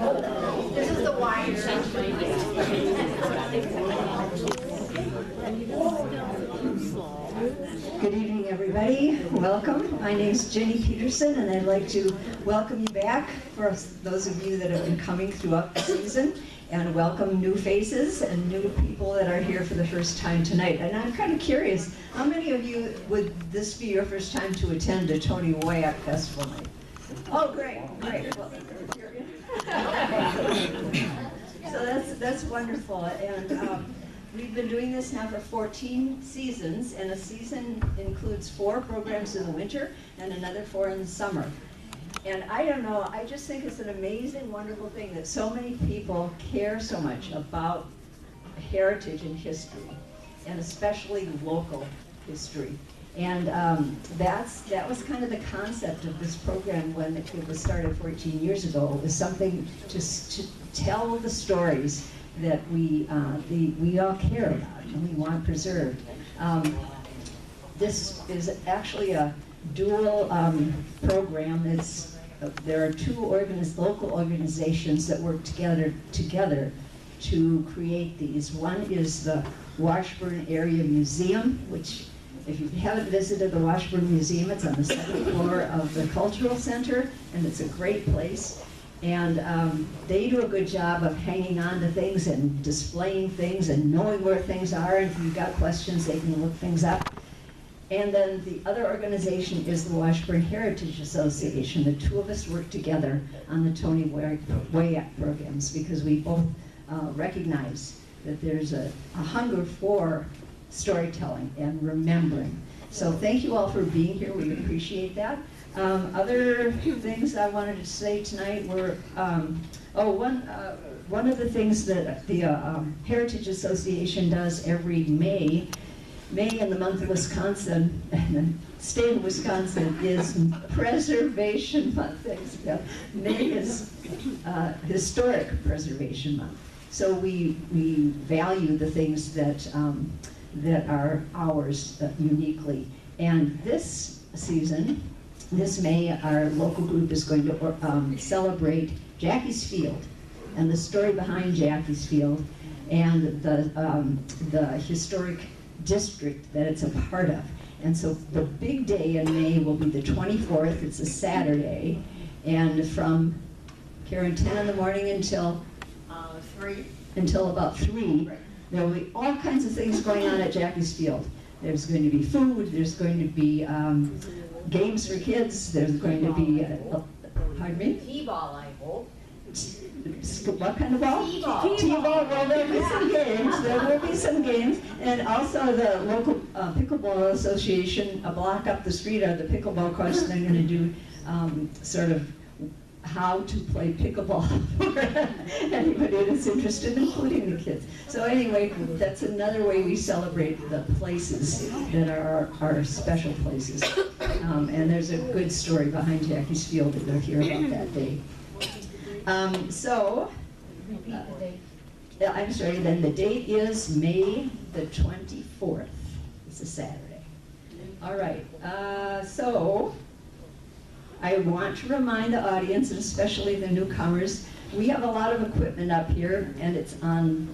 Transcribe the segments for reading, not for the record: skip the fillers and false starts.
This is the wine. Good evening, everybody. Welcome. My name is Jenny Peterson, and I'd like to welcome you back for those of you that have been coming throughout the season, and welcome new faces and new people that are here for the first time tonight. And I'm kind of curious, how many of you would this be your first time to attend a Tony Woiak Festival night? Oh, great, great. Well, so that's wonderful. And we've been doing this now for 14 seasons, and a season includes 4 programs in the winter and another 4 in the summer. And I don't know, I just think it's an amazing, wonderful thing that so many people care so much about heritage and history, and especially local history. And that was kind of the concept of this program when it was started 14 years ago. It was something to tell the stories that we all care about and we want preserved. This is actually a dual program. There are 2 local organizations that work together to create these. One is the Washburn Area Museum, which, if you haven't visited the Washburn Museum, it's on the 2nd floor of the Cultural Center, and it's a great place. And they do a good job of hanging on to things and displaying things and knowing where things are. And if you've got questions, they can look things up. And then the other organization is the Washburn Heritage Association. The 2 of us work together on the Tony Woiak programs because we both recognize that there's a hunger for storytelling and remembering. So thank you all for being here. We appreciate that. Other things I wanted to say tonight were, one of the things that the Heritage Association does every May in the month of Wisconsin, and the state of Wisconsin, is Preservation Month. Thanks. May is Historic Preservation Month. So we value the things that are ours uniquely. And this season, this May, our local group is going to celebrate Jackie's Field and the story behind Jackie's Field and the historic district that it's a part of. And so the big day in May will be the 24th. It's a Saturday, and from Karen 10 in the morning until 3. Until about 3. Right. There will be all kinds of things going on at Jackie's Field. There's going to be food. There's going to be games for kids. There's going to be, pardon me? T-ball, I hope. What kind of ball? T-ball. T-ball. Well, there'll be some games. There will be some games. And also the local pickleball association, a block up the street, are the pickleball courts. They're going to do sort of how to play pickleball for anybody that's interested, including the kids. So anyway, that's another way we celebrate the places that are our special places. And there's a good story behind Jackie's Field that you'll hear about that day. I'm sorry, then the date is May the 24th. It's a Saturday. All right, so I want to remind the audience, and especially the newcomers, we have a lot of equipment up here, and it's on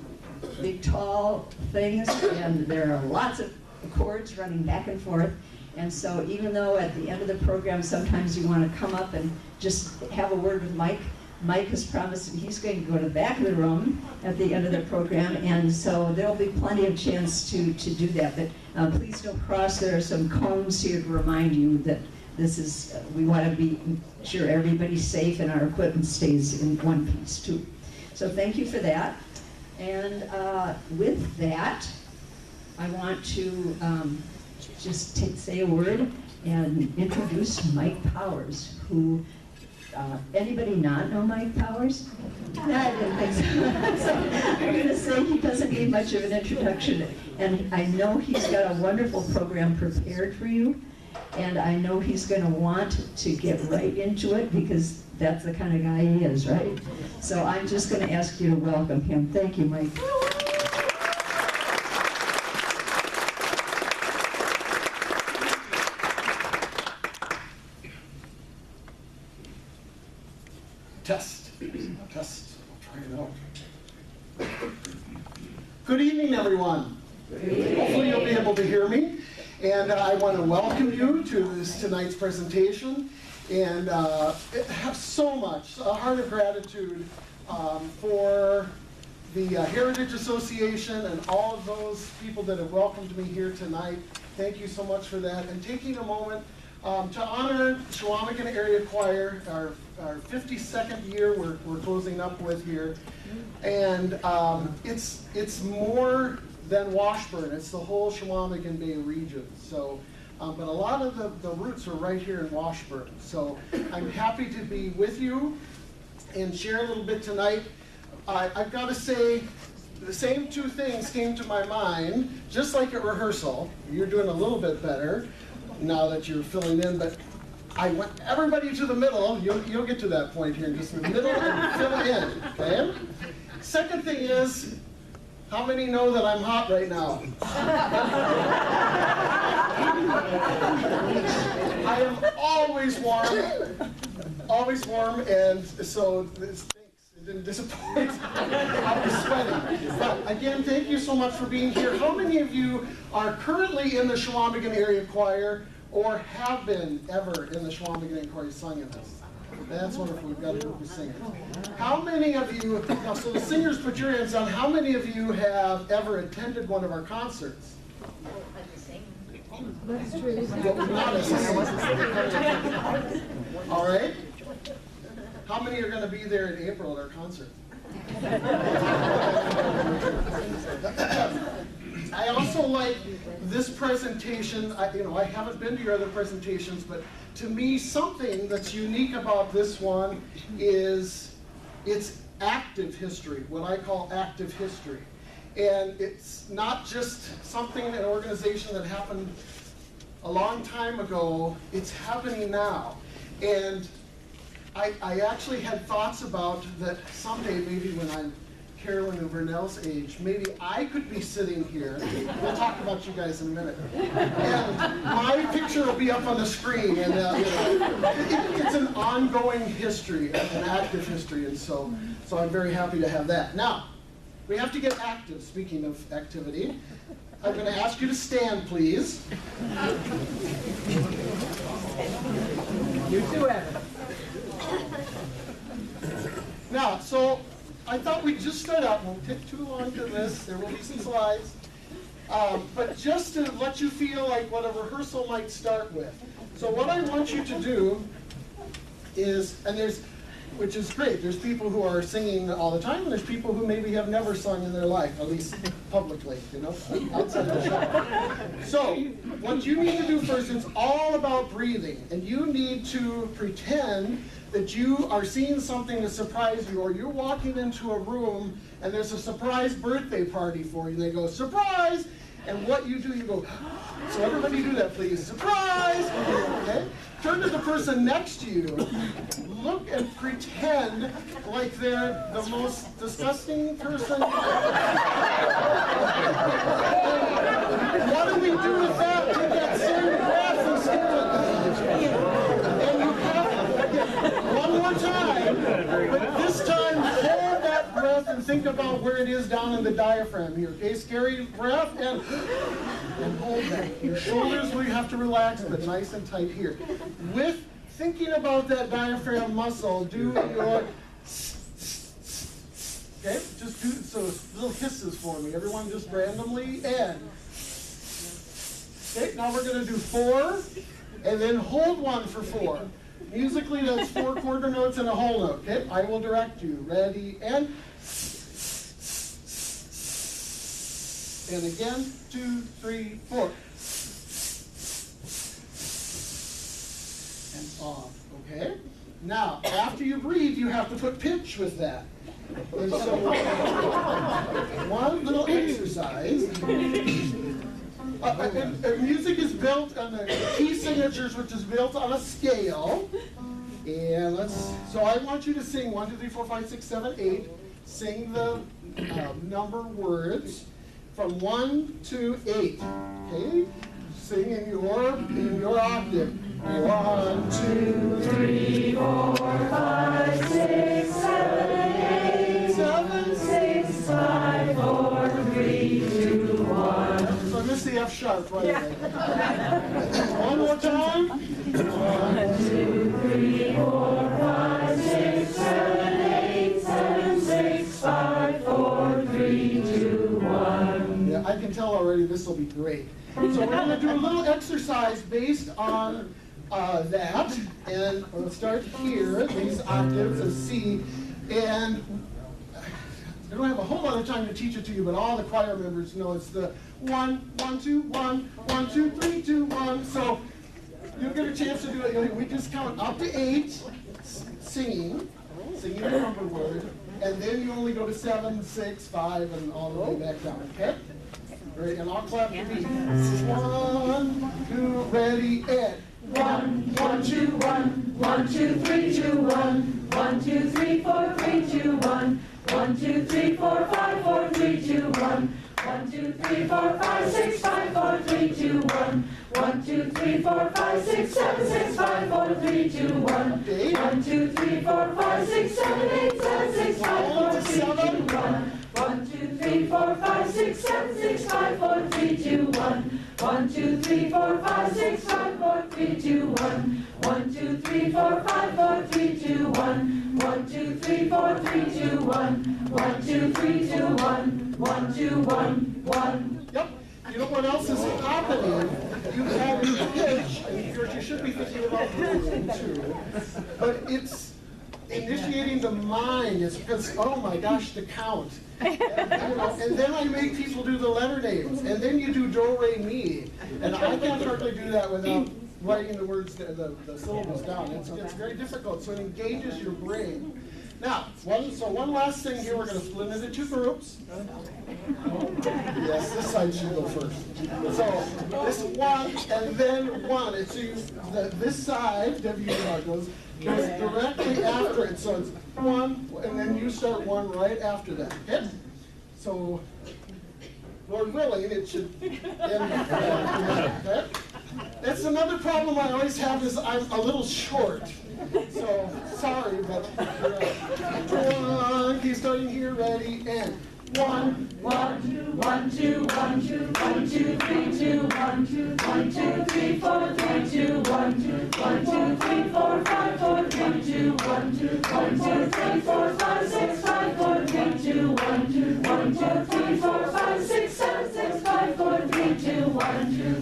big, tall things, and there are lots of cords running back and forth. And so even though at the end of the program, sometimes you want to come up and just have a word with Mike, Mike has promised he's going to go to the back of the room at the end of the program, and so there'll be plenty of chance to do that. But please don't cross. There are some cones here to remind you that this is, we want to be sure everybody's safe and our equipment stays in one piece too. So thank you for that. And with that, I want to just say a word and introduce Mike Powers, who, anybody not know Mike Powers? No, I didn't think so. So I'm going to say he doesn't need much of an introduction. And I know he's got a wonderful program prepared for you. And I know he's going to want to get right into it because that's the kind of guy he is, right? So I'm just going to ask you to welcome him. Thank you, Mike. Test. Test. I'll try it out. Good evening, everyone. Hopefully you'll be able to hear me. And I want to welcome you to tonight's presentation. And have so much, a heart of gratitude for the Heritage Association and all of those people that have welcomed me here tonight. Thank you so much for that. And taking a moment to honor Chequamegon Area Choir, our 52nd year we're closing up with here. And it's more than Washburn, it's the whole Chequamegon Bay region. So, but a lot of the roots are right here in Washburn. So I'm happy to be with you and share a little bit tonight. I've got to say, the same two things came to my mind, just like at rehearsal. You're doing a little bit better now that you're filling in, but I want everybody to the middle. You'll get to that point here in just a minute. Middle and fill in, okay? Second thing is, how many know that I'm hot right now? I am always warm, and so this stinks. It didn't disappoint. I was sweating. But again, thank you so much for being here. How many of you are currently in the Chequamegon Area Choir or have been ever in the Chequamegon Area Choir sung in this? That's wonderful. We've got a group of singers. How many of you, now so the singers, put your hands down, how many of you have ever attended one of our concerts? That's true. Not a singer. All right. How many are going to be there in April at our concert? I also like this presentation. I haven't been to your other presentations, but to me, something that's unique about this one is its active history, what I call active history. And it's not just something, an organization that happened a long time ago, it's happening now. And I actually had thoughts about that someday, maybe when I'm Carolyn and Vernell's age, maybe I could be sitting here. We'll talk about you guys in a minute. And my picture will be up on the screen. And it's an ongoing history, an active history. And so I'm very happy to have that. Now, we have to get active, speaking of activity. I'm going to ask you to stand, please. You too, Evan. Now, so I thought we'd just start out. Won't take too long to this. There will be some slides. But just to let you feel like what a rehearsal might start with. So what I want you to do is, which is great, there's people who are singing all the time, and there's people who maybe have never sung in their life, at least publicly, outside the show. So what you need to do first is all about breathing, and you need to pretend that you are seeing something to surprise you, or you're walking into a room and there's a surprise birthday party for you, and they go, surprise! And what you do, you go, so everybody do that, please. Surprise! Okay? Turn to the person next to you, look and pretend like they're the most disgusting person. What do we do with that? Take that same breath and stick it. And you have, one more time, but this time hold that breath and think about where it is down in the diaphragm here. Okay, scary breath and hold that. Your shoulders will have to relax, but nice and tight here. With thinking about that diaphragm muscle, do your okay, just do so little hisses for me. Everyone just randomly and okay, now we're gonna do 4 and then hold 1 for 4. Musically, that's 4 quarter notes and a whole note. Okay, I will direct you. Ready, and again, 2, 3, 4. And off. Okay? Now, after you breathe, you have to put pitch with that. And so, one little exercise. Music is built on the key signatures, which is built on a scale. And so I want you to sing 1, 2, 3, 4, 5, 6, 7, 8. Sing the number words from 1 to 8. Okay? Sing in your octave. 1, 2, 3, 4, 5, 6, 7. say F sharp right away. One more time. 1, 2, 3, 4, 5, 6, 7, 8, 7, 6, 5, 4, 3, 2, 1. Yeah, I can tell already this will be great. So we're going to do a little exercise based on that, and we'll start here, these octaves of C, and I don't have a whole lot of time to teach it to you, but all the choir members know it's the 1, 1, 2, 1, 1, 2, 3, 2, 1. So you'll get a chance to do it. We just count up to 8, singing the number word, and then you only go to 7, 6, 5, and all the way back down, okay? Ready, and I'll clap the beat. 1, 2, ready, and 1, 1, 2, 1, 1, 2, 3, 2, 1, 1, 2, 3, 4, 3, 2, 1, 1, 2, 3, 4, 5, 4, 3, 2, 1, 1, 2, 3, 4, 5, 6, 5, 4, 3, 2, 1, 1, 2, 3, 4, 5, 6, 7, 6, 5, 4, 3, 2, 1, 1, 2, 3, 4, 5, 6, 7, 8, 7, 6, 5, 4, 3, 2, 1, 1, 2, 3, 4, 5, 6, 7, 6, 5, 4, 3, 2, 1, 1, 2, 3, 4, 5, 6, 5, 4, 3, 2, 1, 1, 2, 3, 4, 5, 4, 3, 2, 1, 1, 2, 3, 4, 3, 2, 1, 1, 2, 3, 2, 1, 1, 2, 1, 1. Yep. You know what else is happening? You have your pitch, and you should be thinking about breathing too. But it's initiating the mind. It's because, oh my gosh, the count. And then I make people do the letter names, and then you do do, re, mi, and I can't hardly do that without writing the words, the syllables down. It's very difficult, so it engages your brain. Now, one last thing here, we're going to split into 2 groups. Yes, this side should go first. So, this 1, and then 1. It's this side, W goes directly after it. So it's 1, and then you start 1 right after that. Okay? So, Lord willing, it should end that. Okay? That's another problem I always have is I'm a little short. So, sorry, but 1, keep starting here, ready, and 1, 1, 1, 2, 1, 2, 1, 2, 3, 2, 1, 1, 2, 3, 4, 3, 2, 1, 1, 2, 3, 4, 5, 4, 3, 2, 1, 1, 2, 3, 4, 5, 6, 5, 4, 3, 2, 1, 1, 2, 3, 4, 5, 6, 7, 6, 5, 4, 3, 2, 1,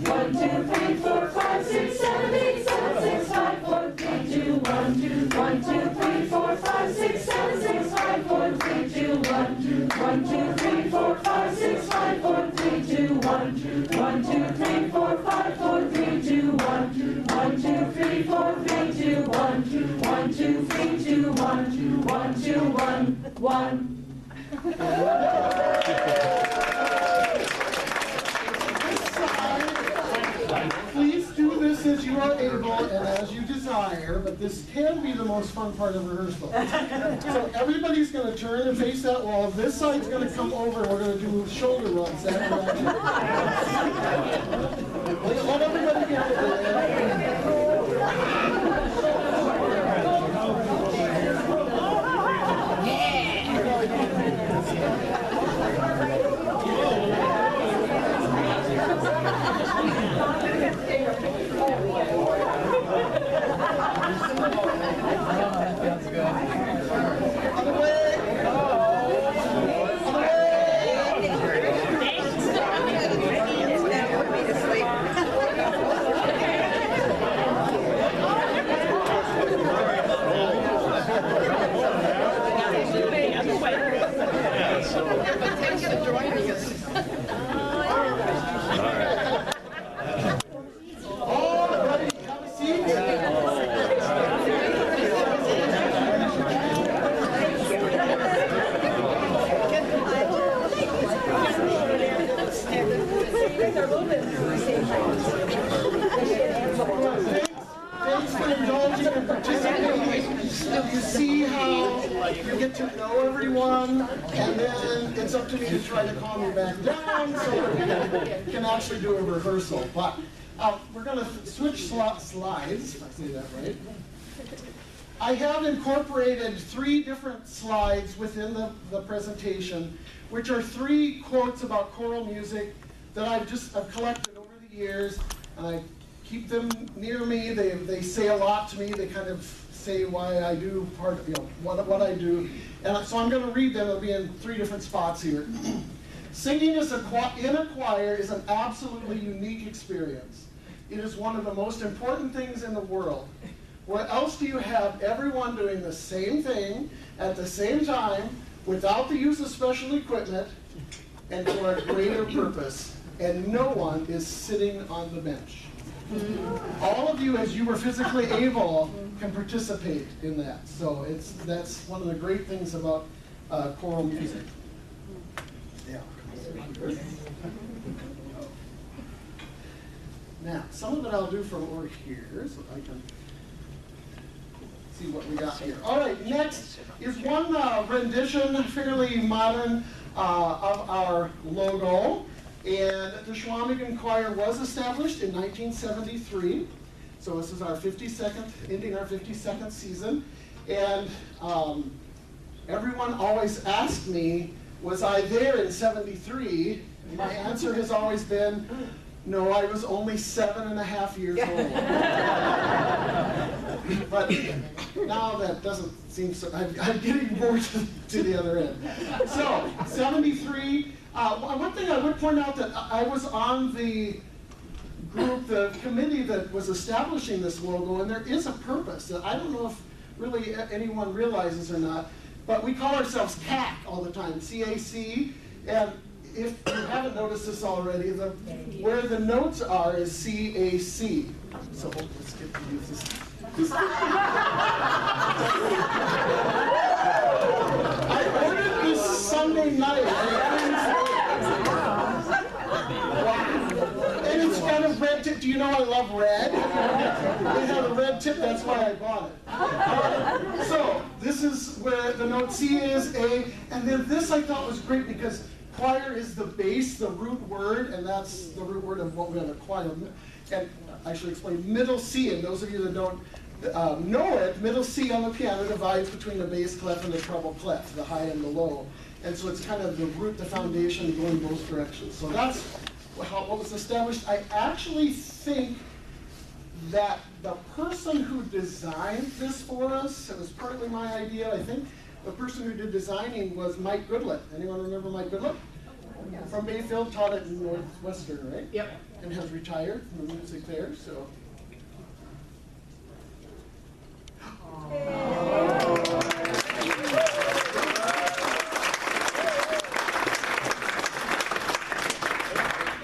1, 2, 3, 4, 5, 6, 7, 8, 7, 6, 5, 4, 3, 2, 1, 1, 2, 3, 4, 5, 6, 7, 6, 5, 4, 3, 2, 1, 1, 2, 3, 4, 5, 6, 5, 4, 3, 2, 1, 1, 2, 3, 4, 5, 4, 3, 2, 1, 1, 2, 3, 4, 3, 2, 1, 1, 2, 3, 2, 1, 1, 2, 1, 1. Please do this as you are able and as you desire, but this can be the most fun part of rehearsal. So everybody's going to turn and face that wall. This side's going to come over, and we're going to do shoulder rubs that direction. Let everybody get it. Thanks for indulging and participating. You see how you get to know everyone, and then it's up to me to try to calm you back down so we can actually do a rehearsal. But we're going to switch slides, if I say that right. I have incorporated 3 different slides within the presentation, which are 3 quotes about choral music that I've collected over the years, and I keep them near me. They say a lot to me. They kind of say why I do what I do. And so I'm going to read them. It'll be in 3 different spots here. Singing in a choir is an absolutely unique experience. It is one of the most important things in the world. Where else do you have everyone doing the same thing at the same time without the use of special equipment and for a greater purpose, and no one is sitting on the bench? All of you, as you were physically able, can participate in that. So that's one of the great things about choral music. Yeah. Now, some of it I'll do from over here, so I can see what we got here. All right, next is one rendition, fairly modern, of our logo. And the Chequamegon Choir was established in 1973. So this is our 52nd, ending our 52nd season. And everyone always asked me, was I there in 73? My answer has always been, no, I was only 7.5 years old. But now that doesn't seem so, I'm getting more to the other end. So, 73. One thing I would point out that I was on the group, the committee that was establishing this logo, and there is a purpose that I don't know if really anyone realizes or not, but we call ourselves CAC all the time, C-A-C, and if you haven't noticed this already, where the notes are is C-A-C. So let's get to use this. I ordered this Sunday night. Wow. And it's got a red tip. Do you know I love red? It had a red tip, that's why I bought it. So this is where the note C is, A, and then this I thought was great because choir is the base, the root word, and that's the root word of what we have a choir. And I should explain middle C, and those of you that don't know it, middle C on the piano divides between the bass clef and the treble clef, the high and the low. And so it's kind of the root, the foundation going both directions. So that's what was established. I actually think that the person who designed this for us, it was partly my idea, I think the person who did designing was Mike Goodlett. Anyone remember Mike Goodlett? From Bayfield, taught at Northwestern, right? Yep. And has retired from the music there, so.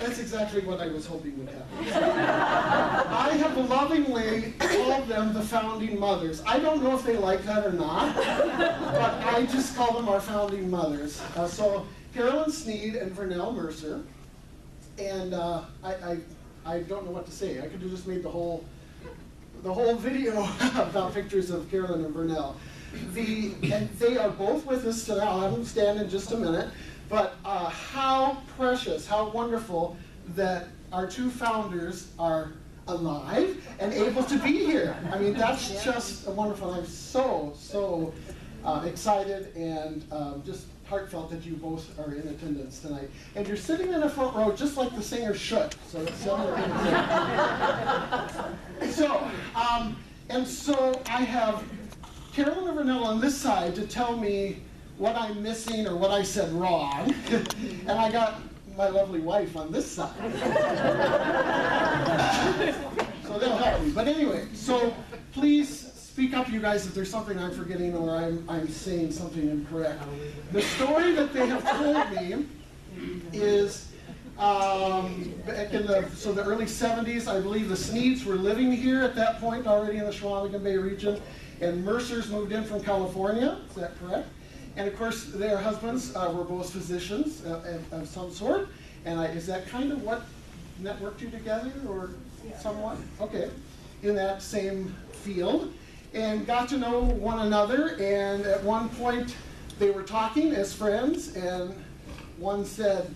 That's exactly what I was hoping would happen. I have lovingly called them the Founding Mothers. I don't know if they like that or not, but I just call them our Founding Mothers. So Carolyn Sneed and Vernell Mercer, and I don't know what to say. I could have just made the whole video about pictures of Carolyn and Vernell. And they are both with us today. I'll have them stand in just a minute. But how precious, how wonderful that our two founders are alive and able to be here. I mean, that's just wonderful. I'm so excited and just heartfelt that you both are in attendance tonight. And you're sitting in the front row just like the singer should. So that's So I have Carolyn and Vernell on this side to tell me what I'm missing or what I said wrong. And I got my lovely wife on this side. So they'll help me. But anyway, so please speak up, you guys, if there's something I'm forgetting or I'm saying something incorrect. The story that they have told me is back in the early 70s, I believe the Sneeds were living here at that point already in the Chequamegon Bay region, and Mercers moved in from California. Is that correct? And of course, their husbands were both physicians of some sort. And is that kind of what networked you together, or somewhat? Okay, in that same field, and got to know one another. And at one point, they were talking as friends, and one said,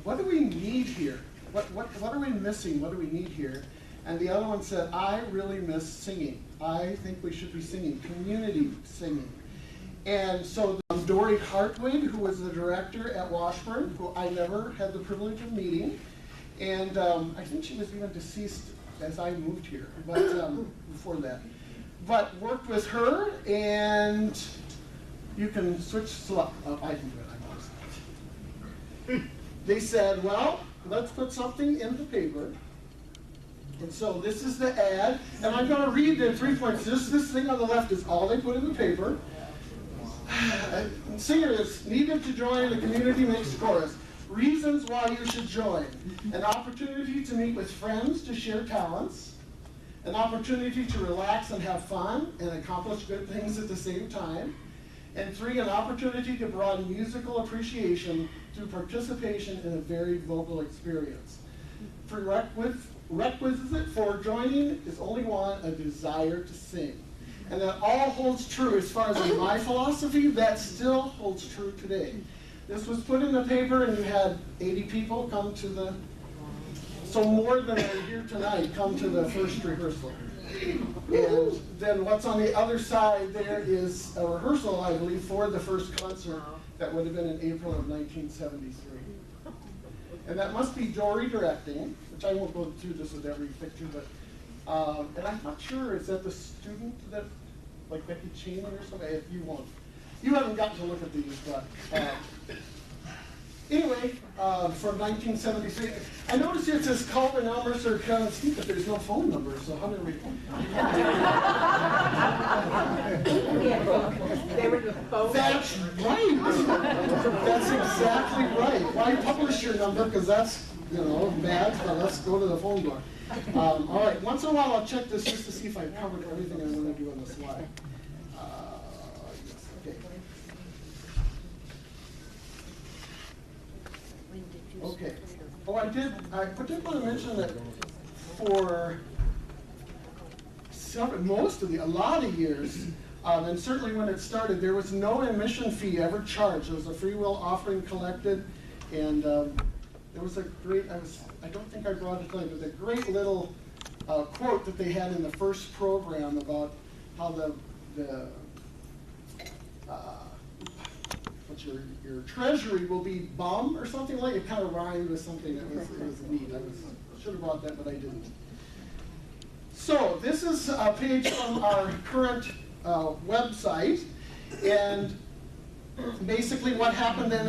"What do we need here? What are we missing? What do we need here?" And the other one said, "I really miss singing. I think we should be singing, community singing." And so Dory Hartwig, who was the director at Washburn, who I never had the privilege of meeting. And I think she was even deceased as I moved here, but before that. But worked with her, and you can switch slot. Oh, I can do it, I promise. They said, well, let's put something in the paper. And so this is the ad, and I'm going to read the 3 points. This thing on the left is all they put in the paper. Singers needed to join the community mixed chorus. Reasons why you should join. An opportunity to meet with friends to share talents. An opportunity to relax and have fun and accomplish good things at the same time. And 3, an opportunity to broaden musical appreciation through participation in a varied vocal experience. Prerequisite for joining is only one, a desire to sing. And that all holds true as far as my philosophy, that still holds true today. This was put in the paper and you had 80 people come to the, so more than are here tonight, come to the first rehearsal. And then what's on the other side there is a rehearsal, I believe, for the first concert that would have been in April of 1973. And that must be Dory directing, which I won't go through this with every picture, but, and I'm not sure, is that the student that, like Becky Cheney or something? If you won't. You haven't gotten to look at these, but anyway, from 1973. I noticed it says call and Elmer's or Kevin Steve, but there's no phone number, so how do we? They were the phone. That's right. That's exactly right. Why publish your number? Because that's, you know, bad, but let's go to the phone book. All right, once in a while I'll check this just to see if I've covered everything I want to do on the slide. Yes, okay. Okay. Oh, I did want to mention that for a lot of years, and certainly when it started, there was no admission fee ever charged. There was a free will offering collected, and there was a great, I don't think I brought it tonight, but a great little quote that they had in the first program about how your treasury will be bum or something like it. It kind of rhymed with something that was neat. I should have brought that, but I didn't. So this is a page from our current website, and basically what happened then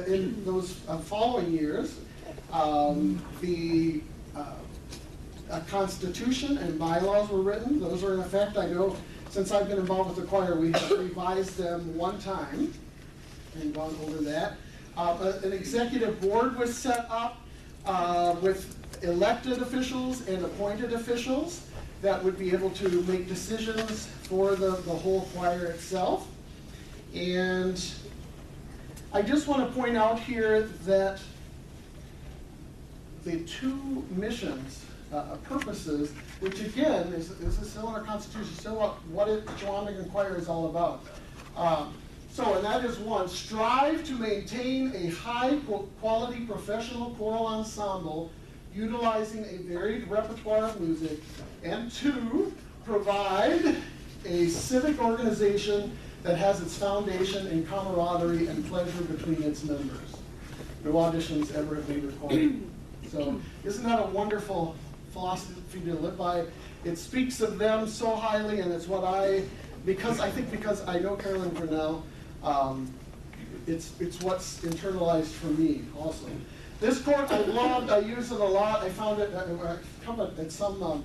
in those following years, the Constitution and bylaws were written. Those are in effect. I know since I've been involved with the choir, we have revised them one time and gone over that. An executive board was set up with elected officials and appointed officials that would be able to make decisions for the whole choir itself. And I just want to point out here that the 2 missions, purposes, which again is still in our Constitution, still what Chequamegon Choir is all about. And that is 1, strive to maintain a high quality professional choral ensemble utilizing a varied repertoire of music, and 2, provide a civic organization that has its foundation in camaraderie and pleasure between its members. No auditions ever have been required. So isn't that a wonderful philosophy to live by? It speaks of them so highly, and it's what because I know Carolyn Grinnell, it's what's internalized for me also. This quote I loved, I use it a lot. I found it at some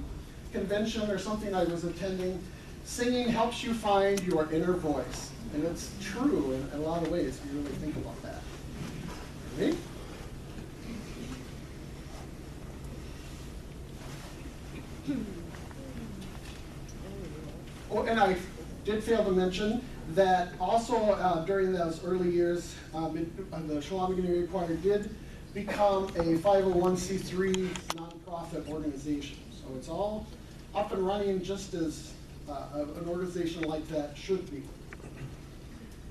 convention or something I was attending. Singing helps you find your inner voice. And it's true in a lot of ways if you really think about that. Ready? Oh, and I did fail to mention that also during those early years, the Chequamegon Area Choir did become a 501c3 nonprofit organization. So it's all up and running just as an organization like that should be.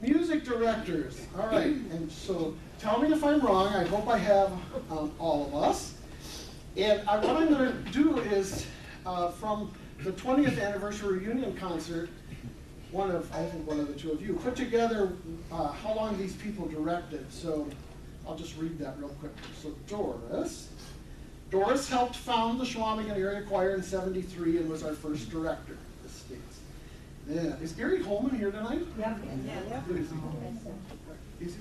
Music directors, all right, and so tell me if I'm wrong. I hope I have all of us. And what I'm going to do is from the 20th anniversary reunion concert, I think one of the two of you, put together how long these people directed. So I'll just read that real quick. So Doris helped found the Chequamegon Area Choir in '73 and was our first director. This states. Yeah. Is Gary Holman here tonight? Yeah. Who is he? Is he?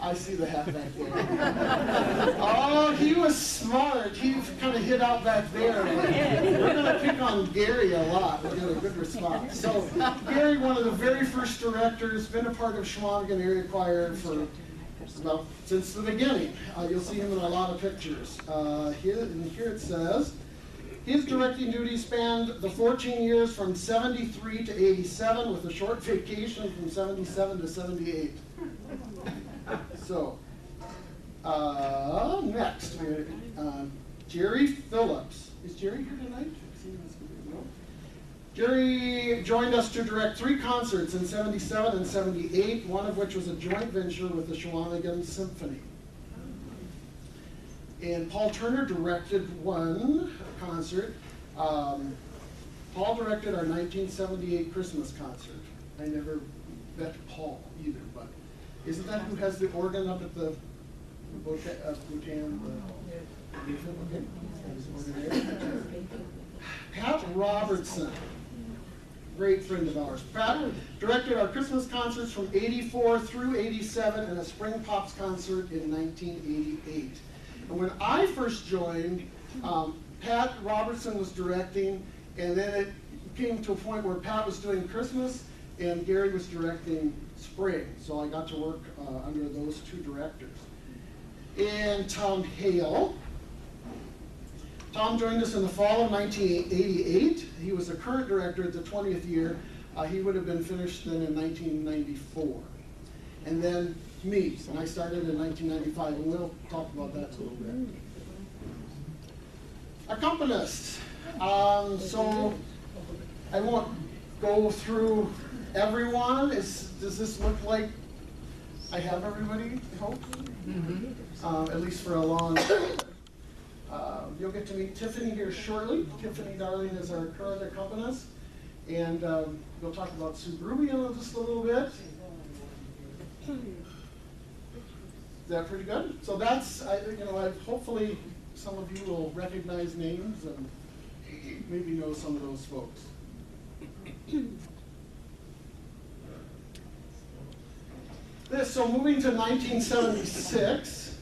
I see the hat back there. Oh, he was smart. He kind of hid out back there. We're going to pick on Gary a lot. We'll get a good response. So, Gary, one of the very first directors, been a part of Chequamegon Area Choir for, well, since the beginning. You'll see him in a lot of pictures. Here it says, his directing duties spanned the 14 years from '73 to '87 with a short vacation from '77 to '78. So, next, Jerry Phillips. Is Jerry here tonight? No. Jerry joined us to direct 3 concerts in '77 and '78, one of which was a joint venture with the Chequamegon Symphony. And Paul Turner directed one concert. Paul directed our 1978 Christmas concert. I never met Paul either, but isn't that who has the organ up at the Bhutan? Pat Robertson, great friend of ours. Pat directed our Christmas concerts from '84 through '87 and a Spring Pops concert in 1988. And when I first joined, Pat Robertson was directing, and then it came to a point where Pat was doing Christmas and Gary was directing Spring. So I got to work under those 2 directors. And Tom Hale. Tom joined us in the fall of 1988. He was the current director at the 20th year. He would have been finished then in 1994. And then me, and I started in 1995, and we'll talk about that a little bit. Accompanists. So I won't go through everyone. Does this look like I have everybody, I hope? Mm-hmm. At least for a long you'll get to meet Tiffany here shortly. Tiffany Darling is our current accompanist. And we'll talk about Sue Gruby in just a little bit. Is that pretty good? So that's, hopefully some of you will recognize names and maybe know some of those folks. So moving to 1976,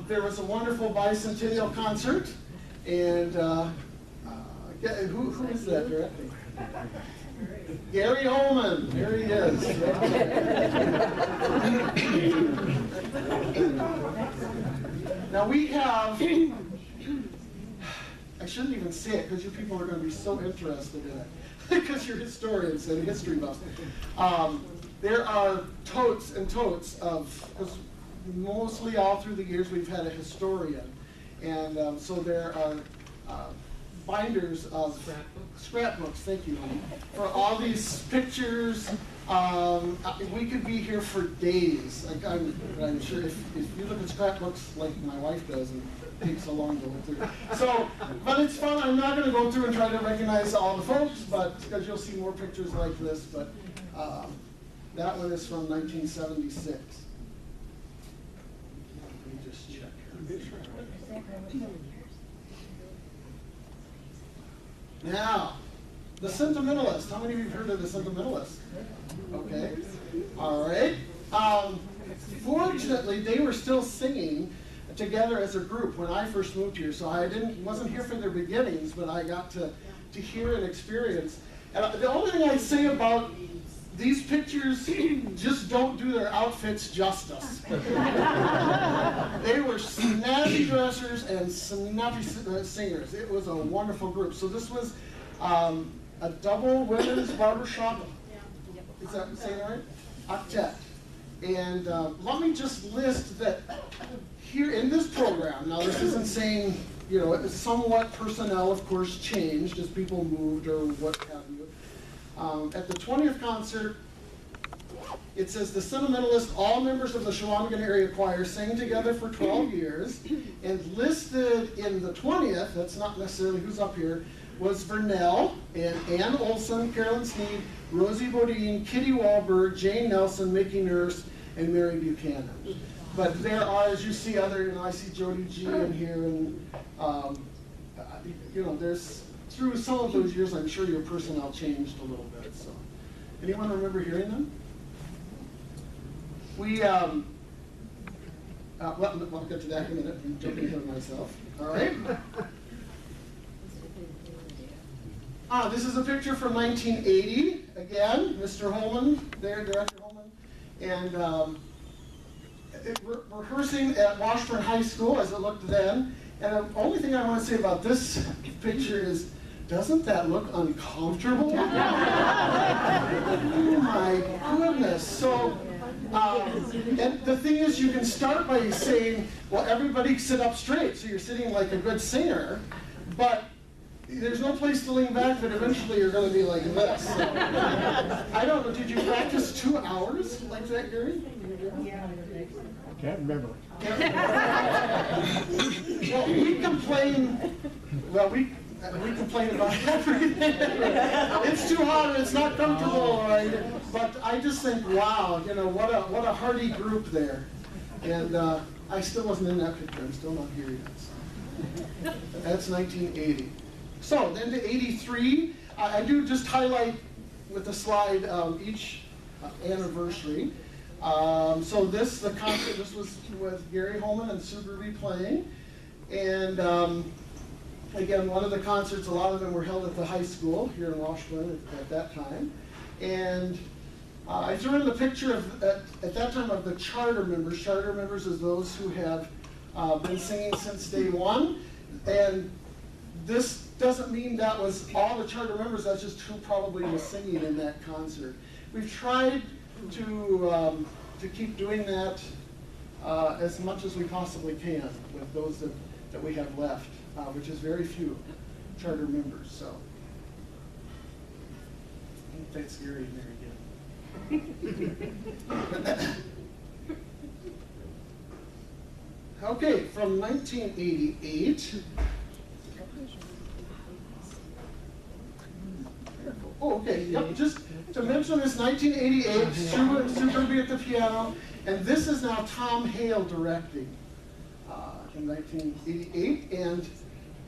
there was a wonderful bicentennial concert, and who is that directing? Gary Holman, there he is. Now we have, I shouldn't even say it because you people are going to be so interested in it, because you're historians and history buffs. There are totes and totes of, because mostly all through the years we've had a historian, and so there are binders of scrapbooks, thank you, for all these pictures. We could be here for days. I'm sure if you look at scrapbooks like my wife does, it takes so long to look through. So, but it's fun. I'm not going to go through and try to recognize all the folks, but because you'll see more pictures like this. But that one is from 1976. Let me just check here. Now, the Sentimentalist. How many of you have heard of the Sentimentalist? Okay. All right. Fortunately, they were still singing together as a group when I first moved here, so I wasn't here for their beginnings, but I got to hear and experience. And the only thing I'd say about these pictures just don't do their outfits justice. They were snappy dressers and snappy singers. It was a wonderful group. So this was a double women's barbershop. Is that saying it right? Octet. And let me just list that here in this program. Now this isn't saying, somewhat personnel of course changed as people moved or what have you. At the 20th concert, it says the Sentimentalist, all members of the Chequamegon Area Choir sang together for 12 years, and listed in the 20th, that's not necessarily who's up here, was Vernell, and Ann Olson, Carolyn Sneed, Rosie Bodine, Kitty Wahlberg, Jane Nelson, Mickey Nurse, and Mary Buchanan. But there are, as you see, other, I see Jody G in here, and there's, through some of those years, I'm sure your personnel changed a little bit. So, anyone remember hearing them? We, well, I'll get to that in a minute. I'm jumping ahead of myself. All right. This is a picture from 1980. Again, Mr. Holman, there, Director Holman, and rehearsing at Washburn High School as it looked then. And the only thing I want to say about this picture is, doesn't that look uncomfortable? Oh my goodness. So, and the thing is, you can start by saying, well, everybody sit up straight, so you're sitting like a good singer, but there's no place to lean back, but eventually you're going to be like this. So, I don't know, did you practice 2 hours like that, Gary? Yeah. Can't remember. Well, we complain about everything. It's too hot and it's not comfortable, right? But I just think, wow, what a hearty group there. And I still wasn't in that picture. I'm still not here yet. So. That's 1980. So then to 83, I do just highlight with the slide each anniversary. So the concert, this was with Gary Holman and Sue Gruby playing. And again, one of the concerts, a lot of them were held at the high school here in Washburn at that time. And I threw in the picture of, at that time, of the charter members. Charter members is those who have been singing since day one. And this doesn't mean that was all the charter members, that's just who probably was singing in that concert. We've tried to keep doing that as much as we possibly can with those that we have left, which is very few charter members. So I think that's Gary in there again. Okay, from 1988. Oh, okay, yep, just to mention this, 1988, Sue Gruby at the piano, and this is now Tom Hale directing in 1988, and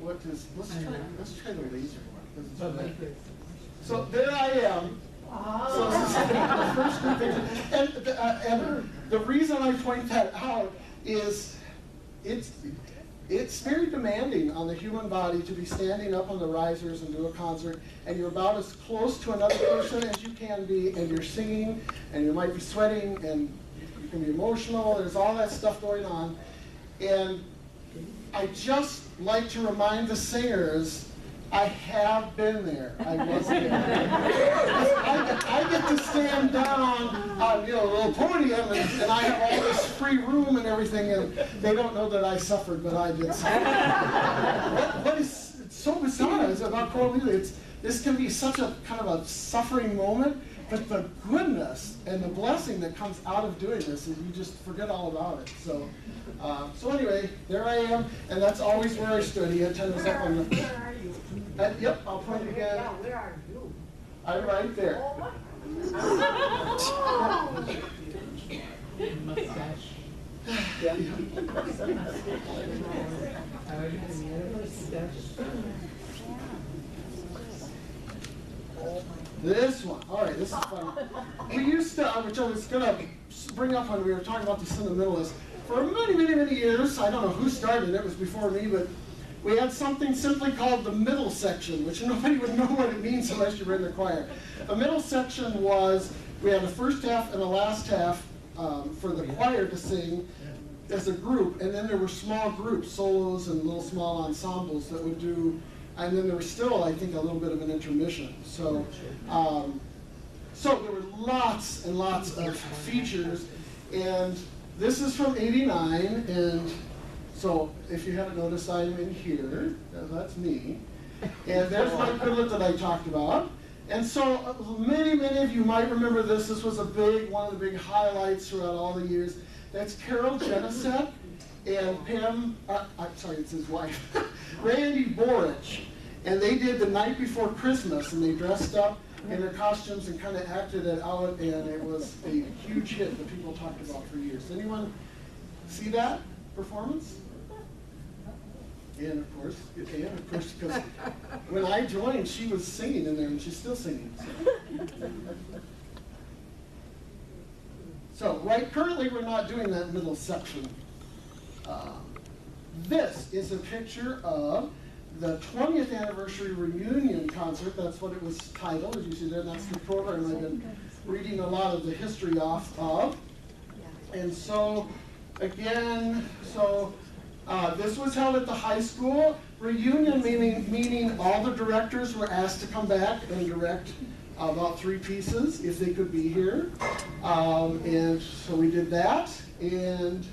let's try the laser one. So there I am. So this is the first group picture. And the reason I point that out is it's very demanding on the human body to be standing up on the risers and do a concert, and you're about as close to another person as you can be, and you're singing, and you might be sweating, and you can be emotional, there's all that stuff going on. And I just like to remind the singers, I have been there. I was there. I get to stand down on a little podium, and I have all this free room and everything, and they don't know that I suffered, but I did suffer. What is so bizarre is about Cornelia, this can be such a kind of a suffering moment, but the goodness and the blessing that comes out of doing this is you just forget all about it. So anyway, there I am, and that's always where I stood. He had tennis up on the. Yep, I'll point again. Yeah, where are you? I'm right there. Mustache. Yeah. This one. All right, this is fun. We used to, which I was going to bring up when we were talking about the sentimentalists. For many, many, many years, I don't know who started it, it was before me, but we had something simply called the middle section, which nobody would know what it means unless you were in the choir. The middle section was, we had the first half and the last half for the choir to sing as a group, and then there were small groups, solos and little small ensembles that would do, and then there was still, I think, a little bit of an intermission. So, so there were lots and lots of features, and this is from '89, and so if you haven't noticed, I'm in here. That's me. And there's my equivalent that I talked about. And so many, many of you might remember this. This was one of the big highlights throughout all the years. That's Carol Genesek and Pam, sorry, it's his wife, Randy Borich. And they did the night before Christmas, and they dressed up in their costumes and kind of acted it out, and it was a huge hit that people talked about for years. Anyone see that performance? And of course, because when I joined, she was singing in there, and she's still singing. So currently we're not doing that middle section. This is a picture of the 20th anniversary reunion concert. That's what it was titled, as you see there. That's the program I've been reading a lot of the history off of. And so, again, this was held at the high school. Reunion meaning all the directors were asked to come back and direct about 3 pieces if they could be here. And so we did that. And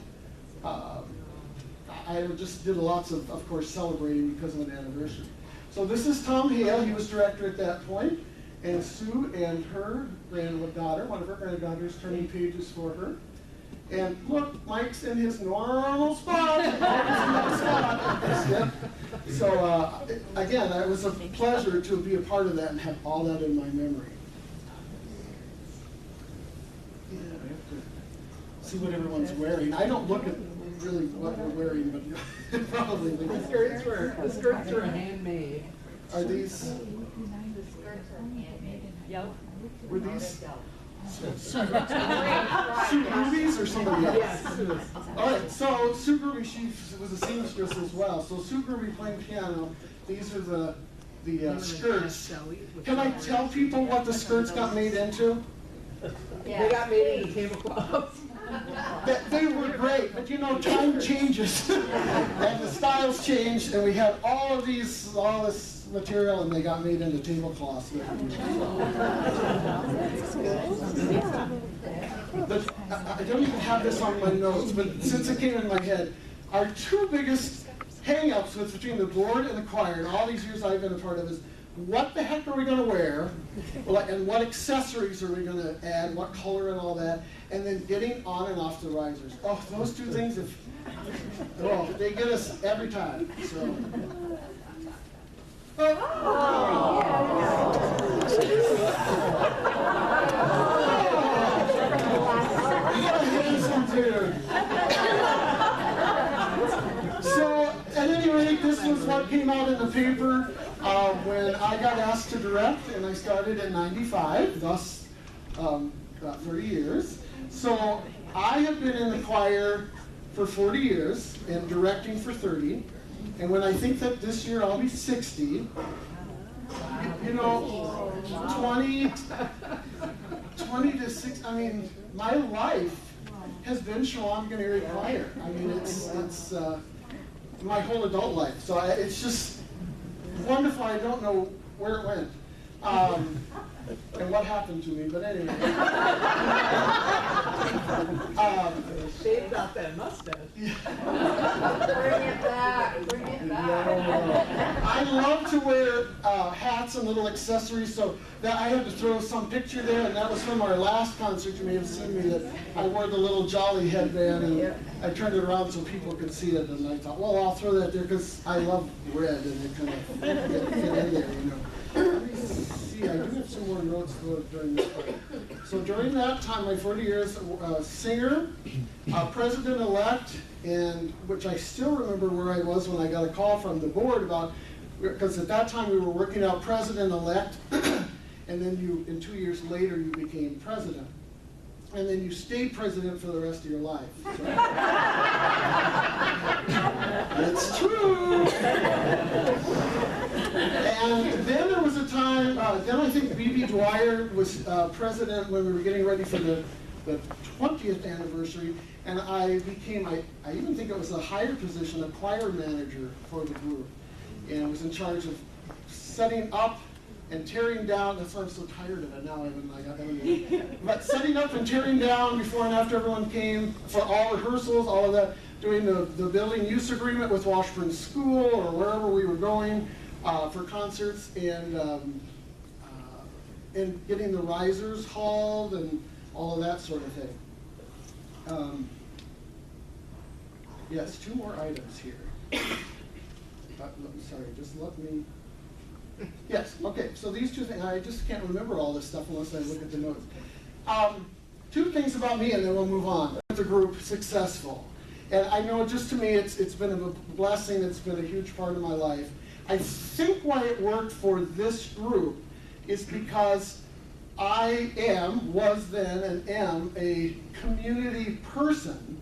I just did lots of course, celebrating because of an anniversary. So this is Tom Hale. He was director at that point. And Sue and her granddaughter, one of her granddaughters, turning pages for her. And look, Mike's in his normal spot. So again, it was a pleasure to be a part of that and have all that in my memory. Yeah, I have to see what everyone's wearing. I don't look at really what we're wearing, but probably The skirts were handmade. are these? The skirts are handmade. Yep. Were these? Sue Ruby's or somebody else? Yes. All right, so Sue Ruby, she was a seamstress as well. So Sue Ruby playing piano. These are the skirts. Can I tell people what the skirts got made into? They got made into tablecloths. They were great, but you know, time changes, and the styles changed, and we had all this material, and they got made into tablecloths. But I don't even have this on my notes, but since it came in my head, our 2 biggest hang-ups was between the board and the choir, and all these years I've been a part of, is what the heck are we going to wear, and what accessories are we going to add, what color and all that, and then getting on and off the risers. Oh, those 2 things, they get us every time. So. So, at any rate, this was what came out in the paper when I got asked to direct, and I started in '95, thus about 30 years. So, I have been in the choir for 40 years and directing for 30. And when I think that this year I'll be 60, you know, 20 to 6, I mean, my life has been Chequamegon Area Choir. I mean, it's my whole adult life. So it's just wonderful. I don't know where it went and what happened to me, but anyway. Shaved off that mustache. Bring it back. Bring it back. I love to wear hats and little accessories, so that I had to throw some picture there, and that was from our last concert. You may have seen me that I wore the little jolly headband, and I turned it around so people could see it, and I thought, well, I'll throw that there because I love red, and it kind of fit in there, you know. Let me see, I do have some more notes during this part. So during that time, my 40 years, singer, president-elect, and which I still remember where I was when I got a call from the board about, because at that time we were working out president-elect, and then in 2 years later you became president. And then you stayed president for the rest of your life. So. It's true. And then there was a time, then I think B.B. Dwyer was president when we were getting ready for the 20th anniversary, and I became, I even think it was a higher position, a choir manager for the group, and was in charge of setting up and tearing down. That's why I'm so tired of it now. But setting up and tearing down before and after everyone came for all rehearsals, all of that, doing the building use agreement with Washburn School or wherever we were going for concerts, and getting the risers hauled and all of that sort of thing. Yes, 2 more items here. I'm sorry, just let me Yes, okay, so these two things, I just can't remember all this stuff unless I look at the notes. Two things about me and then we'll move on. The group successful. And I know just to me it's been a blessing, it's been a huge part of my life. I think why it worked for this group is because I was then and am a community person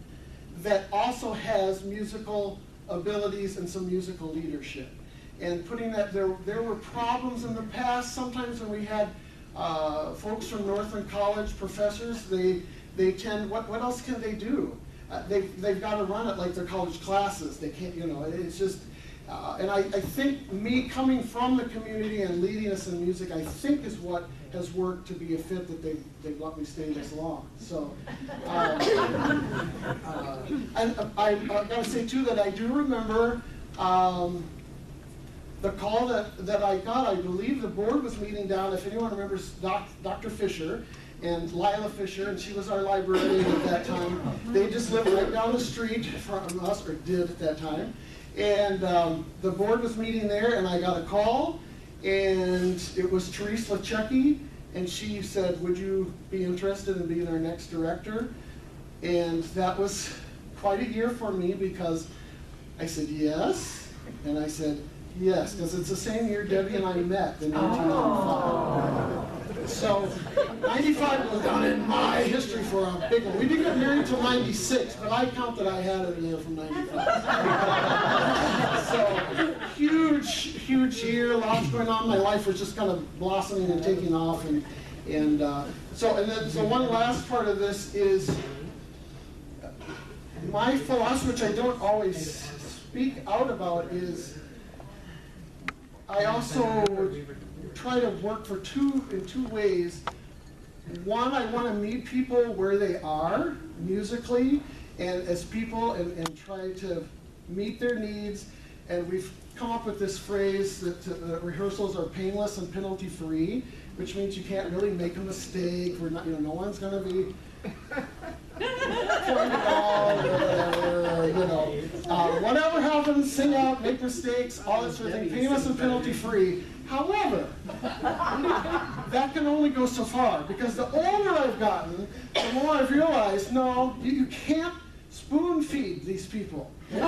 that also has musical abilities and some musical leadership. And putting that, there were problems in the past, sometimes when we had folks from Northland College, professors, they tend, what else can they do? They've got to run it like their college classes. They can't, it's just, and I think me coming from the community and leading us in music, I think is what has worked to be a fit that they've let me stay this long. So, and I got to say too that I do remember the call that I got. I believe the board was meeting down, if anyone remembers Dr. Fisher and Lila Fisher, and she was our librarian at that time. They just lived right down the street from us, or did at that time. And the board was meeting there, and I got a call, and it was Therese LaChecki, and she said, would you be interested in being our next director? And that was quite a year for me, because I said yes, and I said yes, because it's the same year Debbie and I met in 1995. So 95 was done in my history for a big one. We didn't get married until 96, but I count that I had her there from 95. So huge year, lots going on. My life was just kind of blossoming and taking off. So one last part of this is my philosophy, which I don't always speak out about, is I also try to work in two ways. One, I want to meet people where they are musically and as people and try to meet their needs. And we've come up with this phrase that rehearsals are painless and penalty free, which means you can't really make a mistake. We're not, no one's going to be pointed out or whatever happens, sing out, make mistakes, all that sort of thing, painless and penalty free. However, that can only go so far, because the older I've gotten, the more I've realized, no, you can't spoon feed these people. And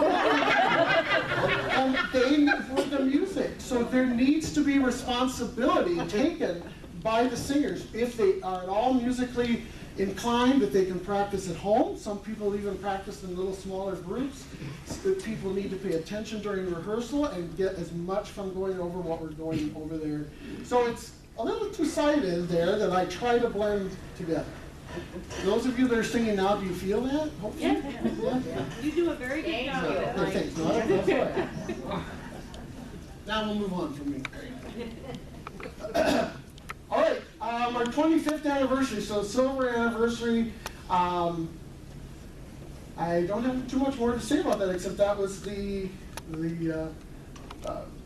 they need the music, so there needs to be responsibility taken by the singers. If they are at all musically inclined, that they can practice at home. Some people even practice in little smaller groups. People need to pay attention during rehearsal and get as much from going over what we're going over there. So it's a little two-sided there that I try to blend together. Those of you that are singing now, do you feel that? Hopefully? Yeah. You do a very good job. Okay, thanks. No, that's all right. Now we'll move on from me. All right, our 25th anniversary, so silver anniversary. I don't have too much more to say about that, except that was the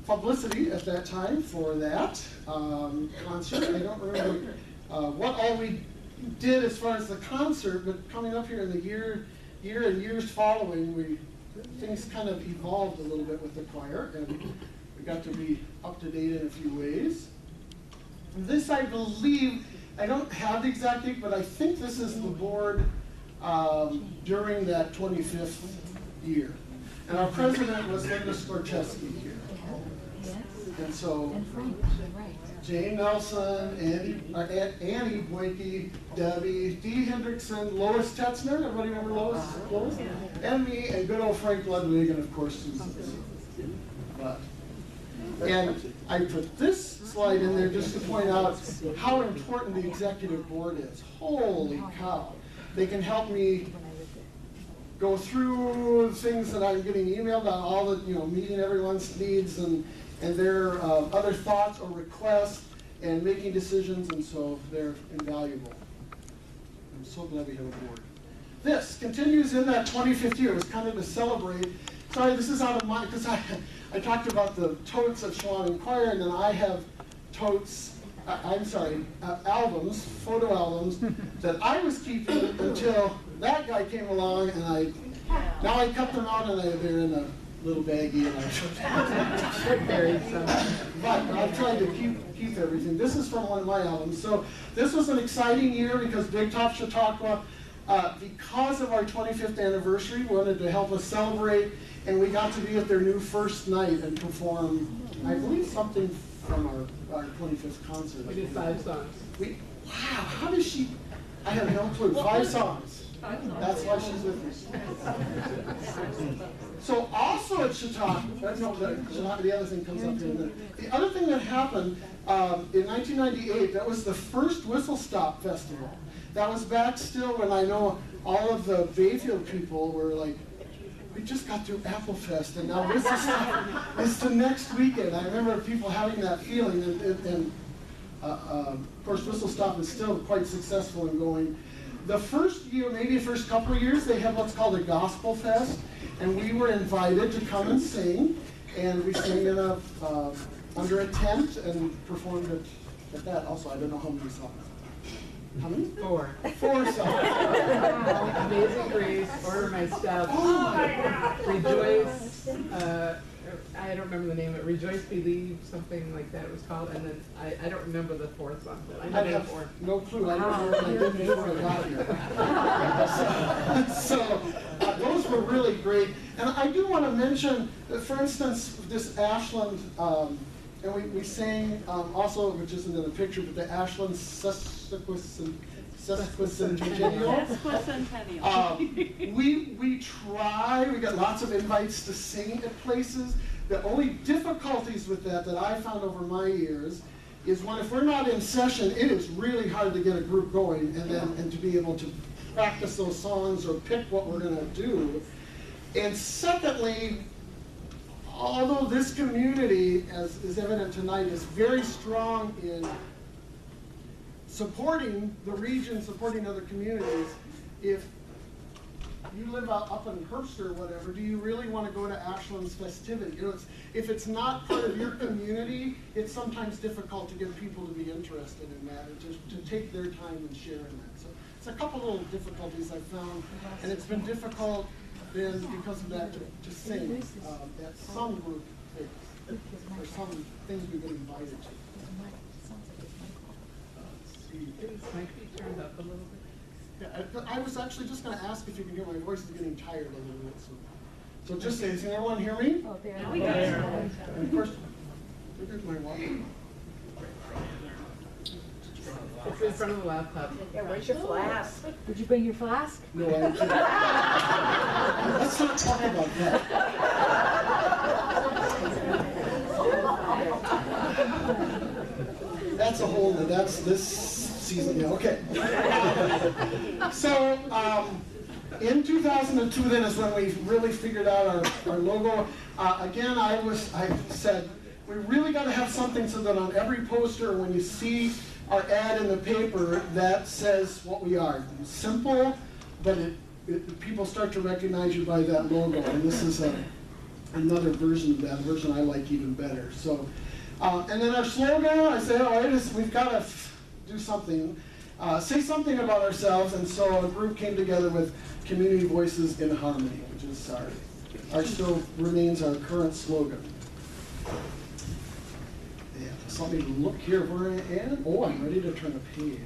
publicity at that time for that concert. I don't remember what all we did as far as the concert, but coming up here in the year and years following, things kind of evolved a little bit with the choir, and we got to be up to date in a few ways. This, I believe, I don't have the exact date, but I think this is the board during that 25th year. And our president was Linda Skorczewski here. And so Jane Nelson, Annie Boyke, Debbie, Dee Hendrickson, Lois Tetzner, everybody remember Lois? Lois? And me, and good old Frank Ludwig, and of course Susan. And I put this slide in there just to point out how important the executive board is. Holy cow. They can help me go through things that I'm getting emailed on, all the, meeting everyone's needs and their other thoughts or requests and making decisions, and so they're invaluable. I'm so glad we have a board. This continues in that 25th year. It was kind of to celebrate. Sorry, this is out of my, because I talked about the totes of Chequamegon Choir, and then I have totes, albums, photo albums, that I was keeping until that guy came along, and now I cut them out, and they're in a little baggy, and I buried some. but I've tried to keep everything. This is from one of my albums. So this was an exciting year because Big Top Chautauqua, because of our 25th anniversary, wanted to help us celebrate, and we got to be at their new first night and perform, I believe, something from our 25th concert. We did 5 songs. Wow, how does she, I have no clue, 5 songs. That's why she's with me. So also at Chautauqua, the other thing comes up here in a minute. The other thing that happened in 1998, that was the first Whistle Stop Festival. That was back still when I know all of the Bayfield people were like, we just got through Apple Fest and now Whistle Stop is the next weekend. I remember people having that feeling, and of course Whistle Stop is still quite successful in going. The first year, maybe the first couple of years, they had what's called a Gospel Fest, and we were invited to come and sing, and we sang in under a tent and performed at that also. I don't know how many songs. How many? 4. 4 songs. Amazing Grace, Order My Steps, Rejoice, I don't remember the name of it, Rejoice, Believe, something like that it was called, and then I don't remember the 4th song, but I know I there were have 4. no clue. I don't know what I did before I got here. So those were really great. And I do want to mention, for instance, this Ashland, and we sang also, which isn't in the picture, but the Ashland sesquicentennial. We try, we got lots of invites to sing at places. The only difficulties with that I found over my years is if we're not in session, it is really hard to get a group going and to be able to practice those songs or pick what we're going to do. And secondly, although this community, as is evident tonight, is very strong in supporting the region, supporting other communities, if you live up in Herbst or whatever, do you really want to go to Ashland's festivity? You know, if it's not part of your community, it's sometimes difficult to get people to be interested in that and to take their time and share in that. So it's a couple little difficulties I found, and it's been difficult then because of that to sing at some group things, or some things we've been invited to. Didn't Mike be turned up a little bit? Yeah, I was actually just going to ask if you can hear my voice is getting tired a little bit. So just say, can everyone hear me? Oh, there. And of course, here's my water. It's in front of the laptop. Yeah, where's your flask? Did you bring your flask? No, I didn't. Let's not talk about that. That's a whole, that's this season, yeah, okay. So, in 2002 then is when we really figured out our logo. Again, I said, we really got to have something so that on every poster, when you see our ad in the paper, that says what we are. Simple, but people start to recognize you by that logo, and this is another version of that, a version I like even better. So, and then our slogan, I said, we've got to do something, say something about ourselves, and so a group came together with Community Voices in Harmony, which is our still remains our current slogan. Yeah, so let me look here where I am. Oh, I'm ready to turn a page.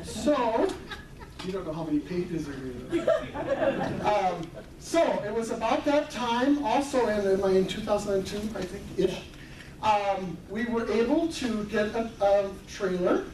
So, you don't know how many pages are here. So, it was about that time, also in 2002, I think, ish. We were able to get a trailer,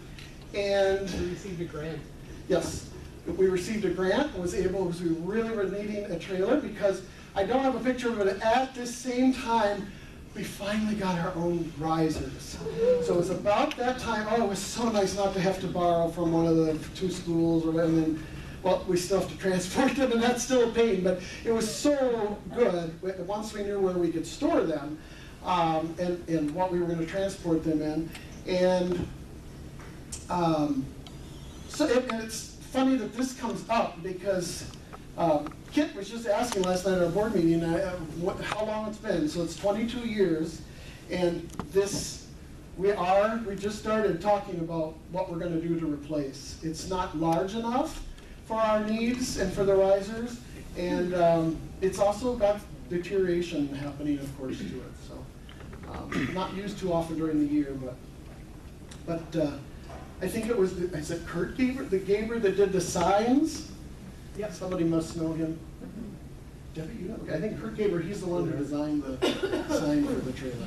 and We received a grant. yes, we received a grant and was able, because we really were needing a trailer, because I don't have a picture of it, at the same time, we finally got our own risers. So it was about that time, it was so nice not to have to borrow from one of the 2 schools, and then, well, we still have to transport them, and that's still a pain, but it was so good, once we knew where we could store them, and what we were going to transport them in. And and it's funny that this comes up because Kit was just asking last night at our board meeting how long it's been. So it's 22 years, and we just started talking about what we're going to do to replace. It's not large enough for our needs and for the risers, and it's also got deterioration happening, of course, to it. So not used too often during the year, but I think it was, is it Kurt Gaber, the Gaber that did the signs? Yep. Somebody must know him. Debbie, you know? I think Kurt Gaber, he's the one who designed the sign for the trailer.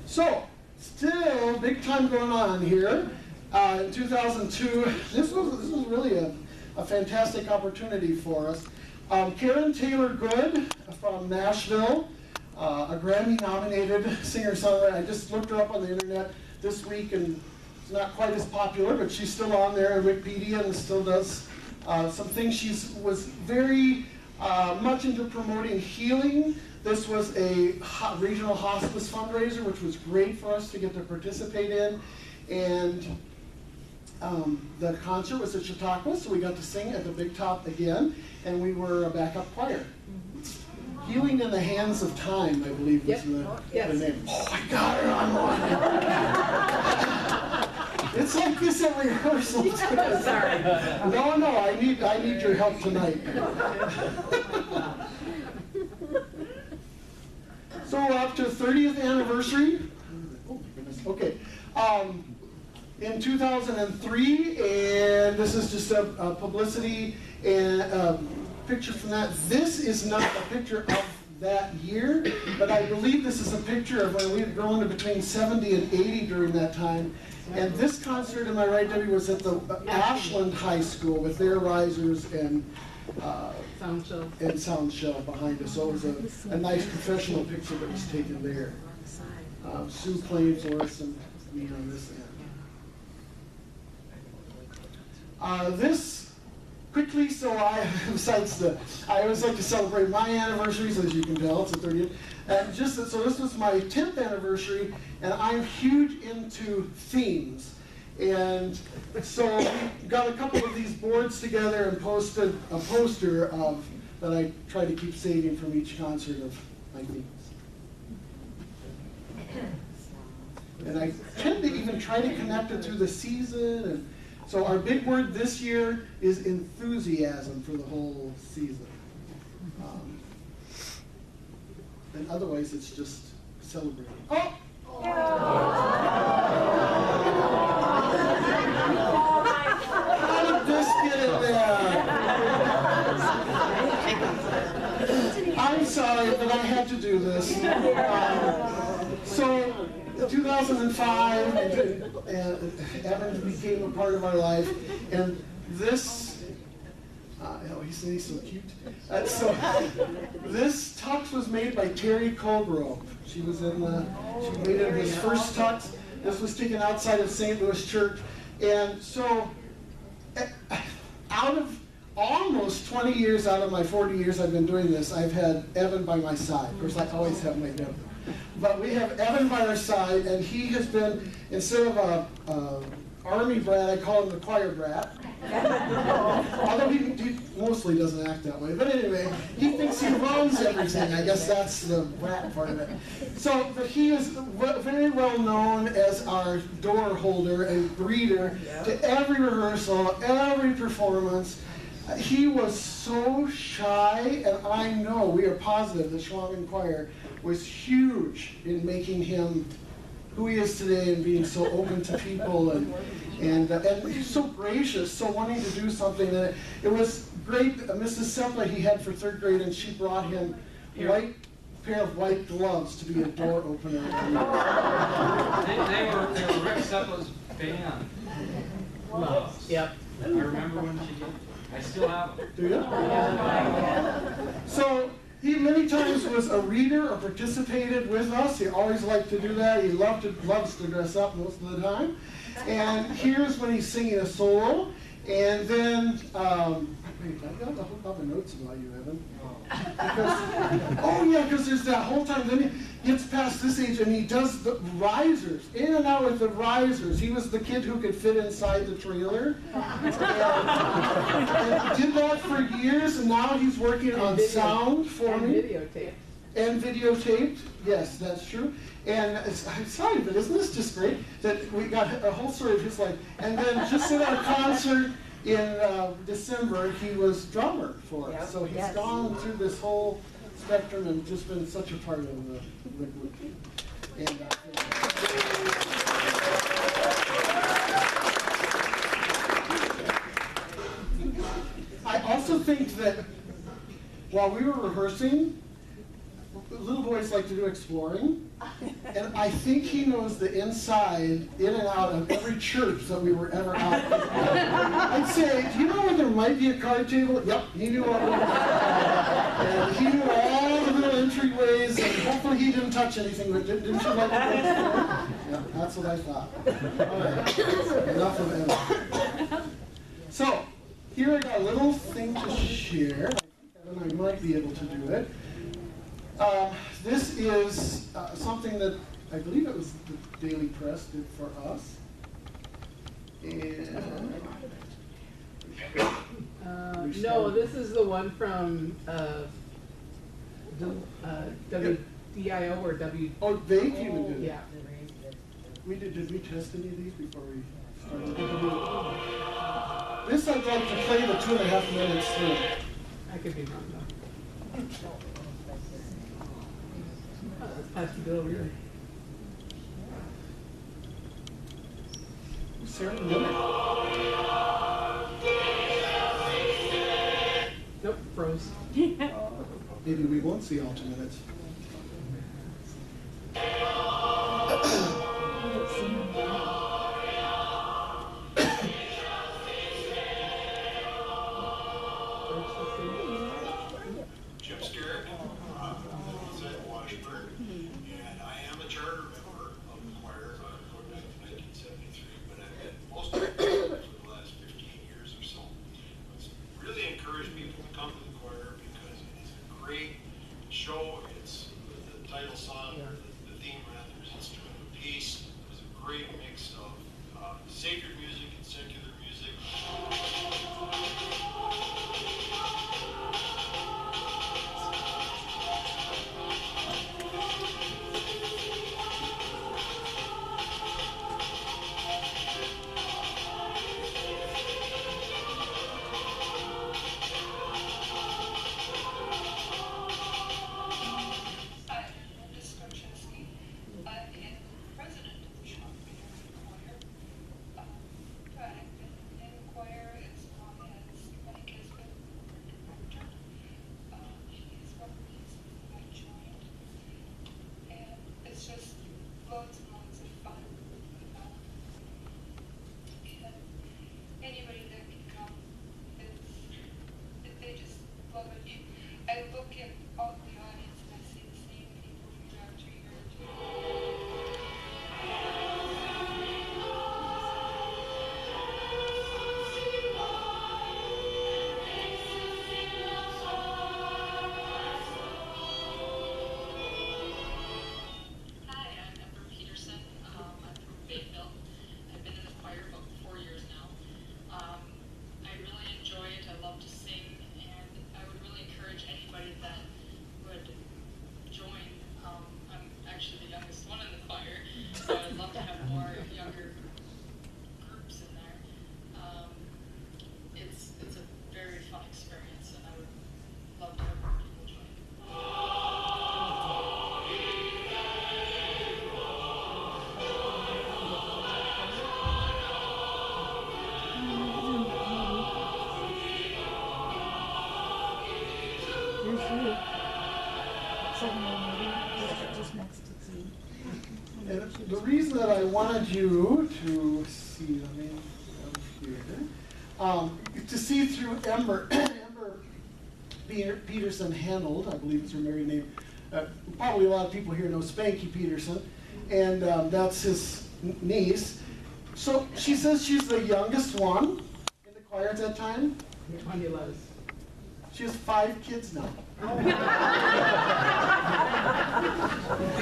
So, still big time going on here. In 2002, this was really a fantastic opportunity for us. Karen Taylor Good from Nashville, a Grammy-nominated singer-songwriter. I just looked her up on the internet this week, and it's not quite as popular, but she's still on there in Wikipedia and still does some things. She was very much into promoting healing. This was a regional hospice fundraiser, which was great for us to get to participate in. And the concert was at Chautauqua, so we got to sing at the Big Top again, and we were a backup choir. Healing in the Hands of Time, I believe was the name. Oh, I got her on one. It's like this at rehearsal. Sorry. No, I need your help tonight. So we're up to 30th anniversary. Oh my goodness. Okay. In 2003, and this is just a publicity and picture from that. This is not a picture of that year, but I believe this is a picture of when we had grown to between 70 and 80 during that time. And this concert, am I right, Debbie, was at the Ashland High School with their risers and sound shell behind us. So it was a nice professional picture that was taken there. Sue playing for us and me on this end. This quickly, so I always like to celebrate my anniversaries, as you can tell, it's the 30th. And so this was my 10th anniversary, and I'm huge into themes. And so we got a couple of these boards together and posted a poster that I try to keep saving from each concert of my themes. And I tend to even try to connect it to the season. And so our big word this year is enthusiasm for the whole season. And otherwise, it's just celebrating. Oh! How did this get in there? I'm sorry, but I had to do this. So, 2005, Evan became a part of our life, and this, he's so cute. So, this tux was made by Terry Colgrove. She was she made it his first tux. This was taken outside of St. Louis Church, and so, out of almost 20 years out of my 40 years I've been doing this, I've had Evan by my side. Of course, I always have my Deborah. But we have Evan by our side, and he has been, instead of a army brat, I call him the choir brat. Although he mostly doesn't act that way. But anyway, he thinks he runs everything. I guess that's the brat part of it. So, but he is very well known as our door holder and greeter to every rehearsal, every performance. He was so shy, and I know, we are positive the Chequamegon Choir was huge in making him who he is today and being so open to people and he's so gracious, so wanting to do something. And it was great. Mrs. Seppa he had for 3rd grade, and she brought him a pair of white gloves to be a door opener. They were Rick Seppa's band gloves. Yep. I remember when she did. I still have them. Do you? So he many times was a reader or participated with us. He always liked to do that. He loves to dress up most of the time. And here's when he's singing a solo. And then, wait, I've got a whole lot of notes about you, Evan. Because there's that whole time. Then he gets past this age and he does the risers, in and out with the risers. He was the kid who could fit inside the trailer. And did that for years, and now he's working on sound for me. And videotaped. Yes, that's true. And I'm sorry, but isn't this just great that we got a whole story of his life? And then just at our concert in December, he was drummer for us. Yep. So he's Yes. gone through this whole spectrum and just been such a part of the group. And, I also think that while we were rehearsing, little boys like to do exploring, and I think he knows the inside, in and out of every church that we were ever out. I'd say, do you know where there might be a card table? Yep, he knew all of them. And he knew all the little entryways, and hopefully he didn't touch anything, but didn't you like to go explore? Yeah, that's what I thought. All right, enough of it. So, here I got a little thing to share, and I might be able to do it. This is something that I believe it was the Daily Press did for us. And No, this is the one from WDIO or W. oh, they came and did it. Yeah. Did we test any of these before we started? This I'd like to play the 2.5 minutes through. I could be wrong though. Oh, that's Pastor Bill really. Sarah, no? Nope, froze. Maybe we won't see all 2 minutes. And I am a charter member of the choir. I was back in 1973, but I've been most of the for the last 15 years or so. It's really encouraged people to come to the choir because it is a great show. It's the title song, or the theme rather, is Instrument of Peace. It's a great mix of sacred music and secular music. Anybody that can come, they just love it. I look at all the audience and I see the same people year after year after year. Hi, I'm Ember Peterson. I'm from Bayville. I've been in the choir about 4 years now. I really enjoy it. I love to sing, and I would really encourage anybody that would join. I'm actually the youngest one in the choir, so I'd love to have more younger groups in there. It's a very fun experience, and I would love to have more people join. Here's you. Second one, maybe, just next to Z. And the reason that I wanted you to see, let me go here, to see through Ember, Ember Peterson Hanold, I believe is her married name. Probably a lot of people here know Spanky Peterson, and that's his niece. So she says she's the youngest one in the choir at that time. 20 lows. She has 5 kids now.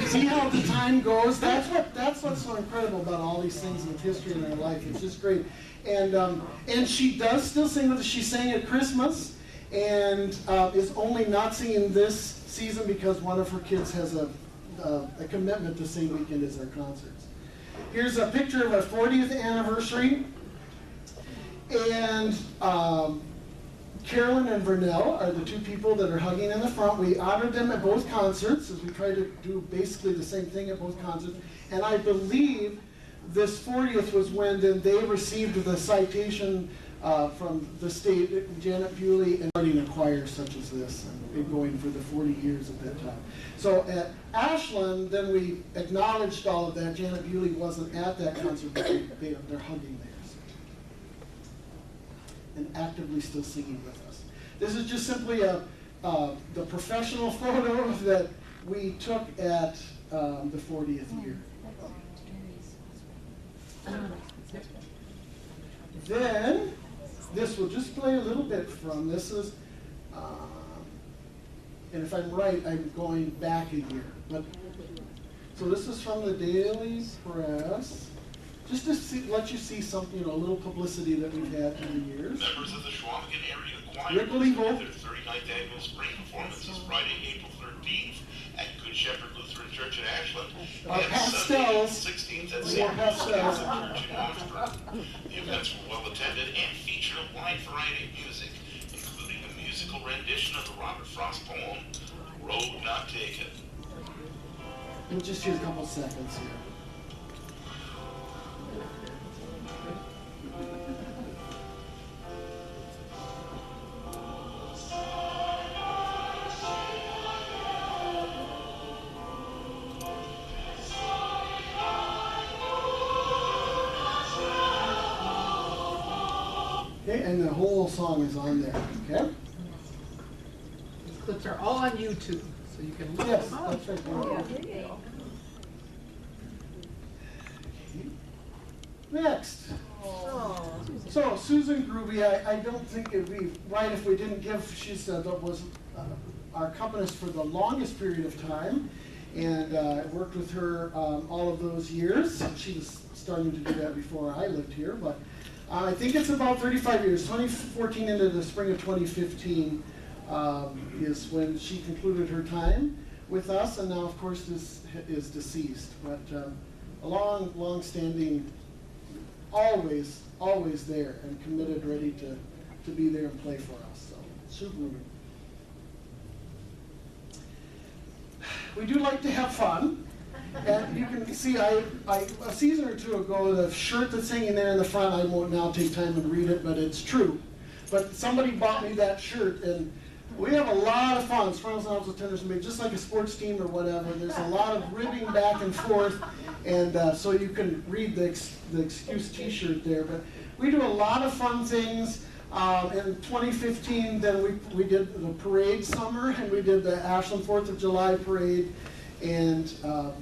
See how the time goes? That's what's so incredible about all these things with history in our life. It's just great. And she does still sing with us. She sang at Christmas and is only not singing this season because one of her kids has a commitment the same weekend as our concerts. Here's a picture of our 40th anniversary. And And Carolyn and Vernell are the two people that are hugging in the front. We honored them at both concerts, as we try to do basically the same thing at both concerts. And I believe this 40th was when then they received the citation from the state, Janet Bewley, and starting a choir such as this, and been going for the 40 years at that time. So at Ashland, then we acknowledged all of that. Janet Bewley wasn't at that concert, but they're hugging theirs and actively still singing with us. This is just simply the professional photo that we took at the 40th year. Then, this will just play a little bit from, this is, and if I'm right, I'm going back a year. But, so this is from the Daily Press, just to let you see something, a little publicity that we've had through the years. Members of the Chequamegon Area Choir Rick will Legal. their 39th annual spring performance is Friday, April 13th at Good Shepherd Lutheran Church in Ashland. Our and Sunday, April pastels. 16th at More St. pastels. Catholic Church in Orangeburg. The events were well attended and featured a wide variety of music, including a musical rendition of the Robert Frost poem, Road Not Taken. We'll just use a couple seconds here. Okay, and the whole song is on there, okay? These clips are all on YouTube, so you can look Yes, them up. that's right. Oh, there you go. Next. So Susan Groovy, I don't think it'd be right if we didn't give, she said that was our accompanist for the longest period of time, and I worked with her all of those years. She was starting to do that before I lived here, but I think it's about 35 years. 2014 into the spring of 2015 is when she concluded her time with us, and now of course is deceased, but a long-standing, always there and committed, ready to be there and play for us. So, Sue Groovy. We do like to have fun, and you can see a season or two ago, the shirt that's hanging there in the front, I won't now take time and read it, but it's true. But somebody bought me that shirt, and we have a lot of fun. Sprinkles and Apples, Tenders and Baked, just like a sports team or whatever. There's a lot of ribbing back and forth, and so you can read the excuse T-shirt there. But we do a lot of fun things. In 2015, then we did the parade summer, and we did the Ashland 4th of July parade, and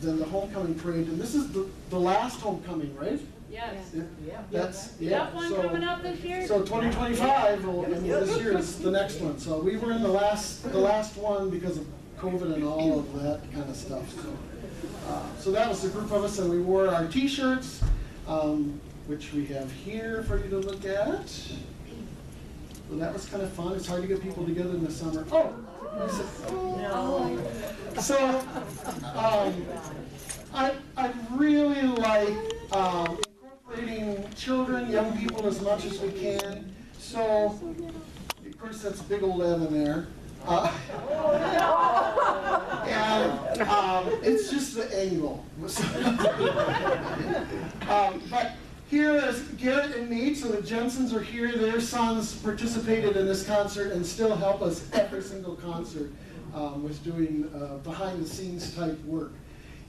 then the homecoming parade. And this is the last homecoming, right? Yes. That's, That one so, coming up this year? So 2025, this year is the next one. So we were in the last one because of COVID and all of that kind of stuff. So that was the group of us, and we wore our T-shirts, which we have here for you to look at. So that was kind of fun. It's hard to get people together in the summer. So I really like incorporating children, young people as much as we can. So, of course, that's a big old M in there. And it's just the angle. But here is Garrett and Nate, so the Jensens are here. Their sons participated in this concert and still help us every single concert with doing behind-the-scenes type work.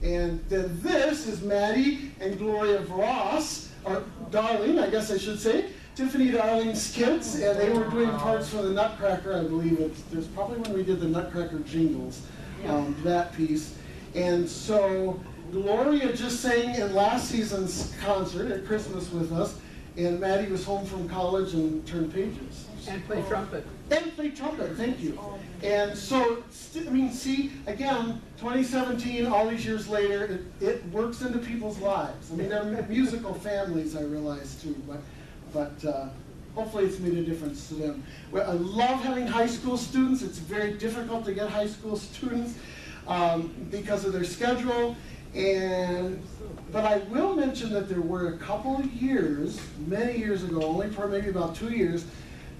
And then this is Maddie and Gloria Voss, or Darling, I guess I should say, Tiffany Darling's kids, and they were doing parts for the Nutcracker, I believe. There's probably when we did the Nutcracker jingles, that piece. And so Gloria just sang in last season's concert at Christmas with us, and Maddie was home from college and turned pages. And play trumpet. And play trumpet, thank you. And so, I mean, see, again, 2017, all these years later, it works into people's lives. I mean, they're musical families, I realize, too, but hopefully it's made a difference to them. Well, I love having high school students. It's very difficult to get high school students because of their schedule. But I will mention that there were a couple of years, many years ago, only for maybe about 2 years,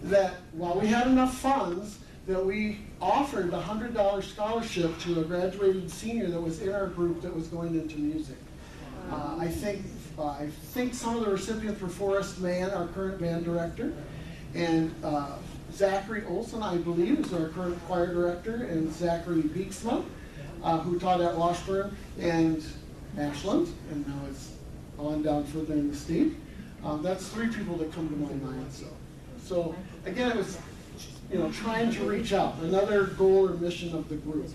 that while we had enough funds, that we offered a $100 scholarship to a graduated senior that was in our group that was going into music. I think some of the recipients were Forrest Mann, our current band director, and Zachary Olson, I believe, is our current choir director, and Zachary Beeksma, who taught at Washburn and Ashland, and now it's on down further in the state. That's 3 people that come to my mind. So again, it was, trying to reach out. Another goal or mission of the group.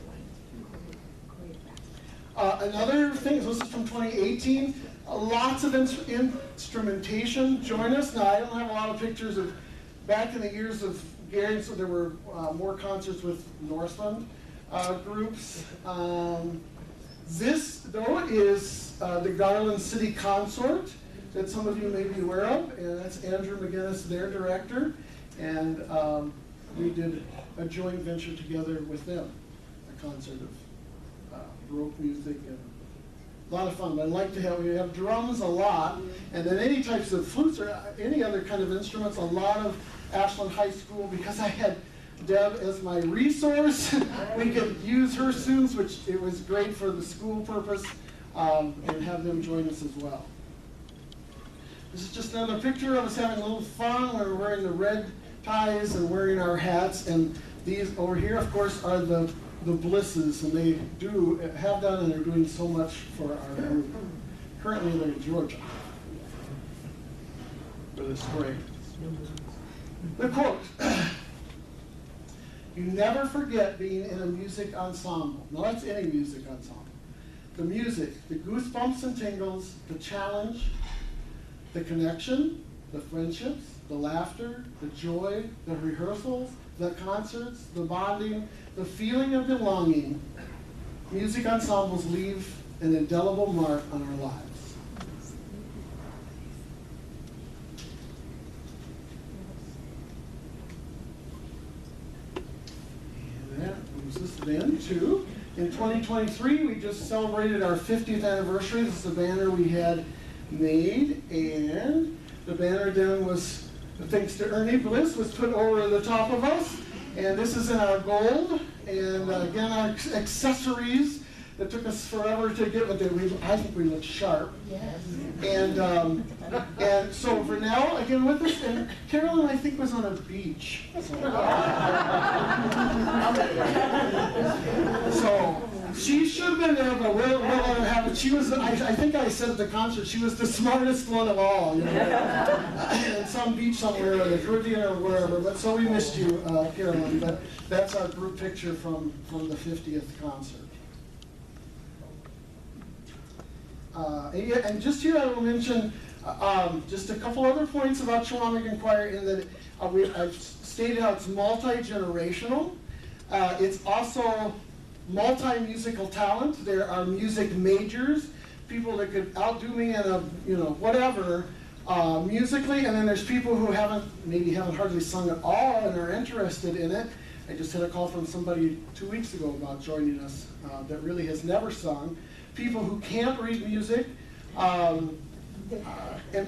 Another thing, this is from 2018. Lots of instrumentation. Join us. Now, I don't have a lot of pictures of back in the years of Gary, so there were more concerts with Northland groups. This, though, is the Garland City Consort that some of you may be aware of, and that's Andrew McGinnis, their director, and we did a joint venture together with them, a concert of Baroque music, and a lot of fun. But we have drums a lot, and then any types of flutes or any other kind of instruments. A lot of Ashland High School, because I had Deb as my resource. We could use her students, which it was great for the school purpose, and have them join us as well. This is just another picture of us having a little fun. We're wearing the red ties and wearing our hats, and these over here, of course, are the Blisses, and they have done and are doing so much for our group. Currently, they're in Georgia for the spring. The quote: "You never forget being in a music ensemble." Now, that's any music ensemble. The music, the goosebumps and tingles, the challenge, the connection, the friendships, the laughter, the joy, the rehearsals, the concerts, the bonding, the feeling of belonging. Music ensembles leave an indelible mark on our lives. And that moves us then to, in 2023, we just celebrated our 50th anniversary. This is a banner we had made, and the banner then was, thanks to Ernie Bliss, was put over the top of us. And this is in our gold, and again, our accessories that took us forever to get, but I think we look sharp. Yes. And so for now, again with us, and Carolyn, I think, was on a beach. So she should have been there, but we'll let her have it. She was, I think I said at the concert, she was the smartest one of all, at some beach somewhere, in the Caribbean or wherever. But so we missed you, Carolyn. But that's our group picture from the 50th concert. And just here I will mention just a couple other points about Chequamegon Choir, in that I've stated how it's multi-generational. It's also multi-musical talent. There are music majors, people that could outdo me in a, whatever, musically, and then there's people who maybe haven't hardly sung at all and are interested in it. I just had a call from somebody 2 weeks ago about joining us that really has never sung. People who can't read music, and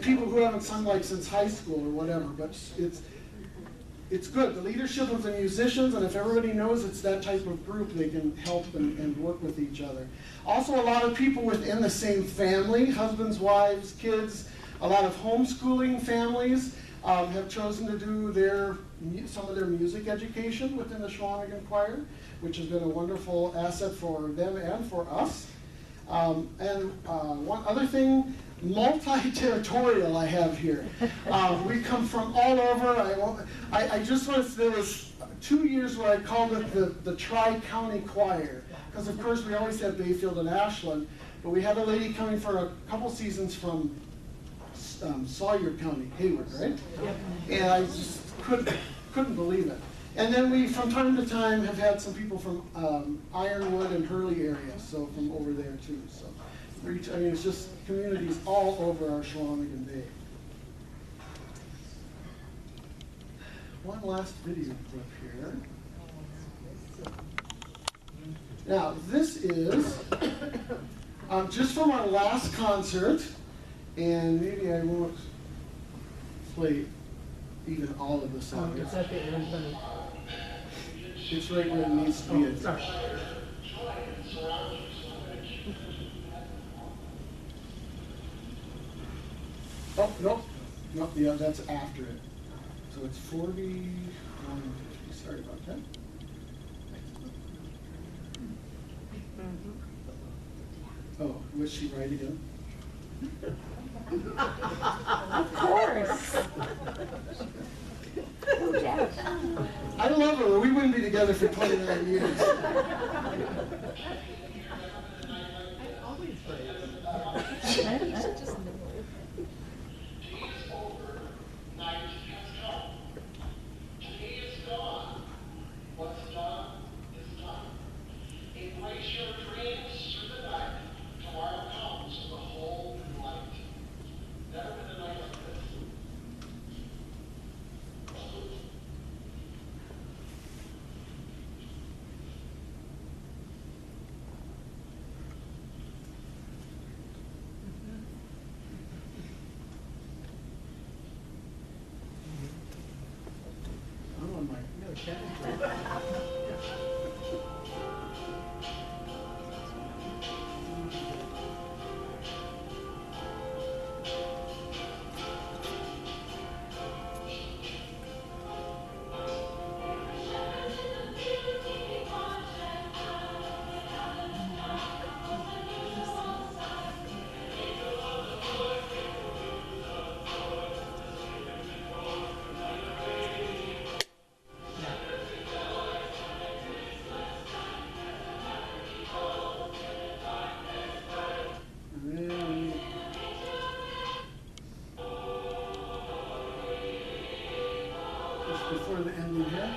people who haven't sung since high school or whatever, but it's good. The leadership of the musicians, and if everybody knows it's that type of group, they can help and work with each other. Also, a lot of people within the same family, husbands, wives, kids, a lot of homeschooling families have chosen to do some of their music education within the Chequamegon Choir, which has been a wonderful asset for them and for us. And one other thing, multi-territorial I have here. We come from all over. There was 2 years where I called it the Tri-County Choir, because of course we always have Bayfield and Ashland, but we had a lady coming for a couple seasons from Sawyer County, Hayward, right? Yep. And I just couldn't believe it. And then we, from time to time, have had some people from Ironwood and Hurley area, so from over there too. So, it's just communities all over our Chequamegon Bay. One last video clip here. Now, this is just from our last concert, and maybe I won't play even all of the songs. It's at the end. It's right where it needs to be. Oh, sorry. Oh, no, no, yeah, that's after it. So it's 40, sorry about that. Oh, was she right again? Of course. Oh, Jeff. I love her, we wouldn't be together for 29 years. I always praise. Before the ending here.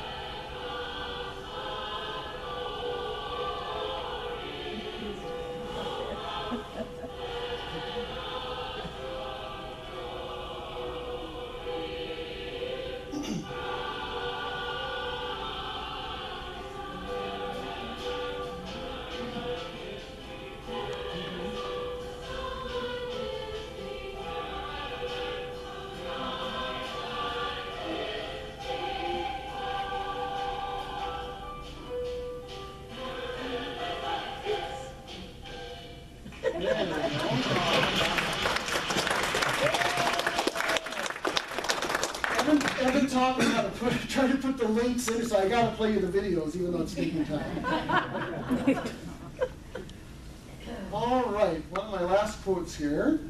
Evan taught me how to try to put the links in, so I got to play you the videos, even though it's taking time. All right, one of my last quotes here.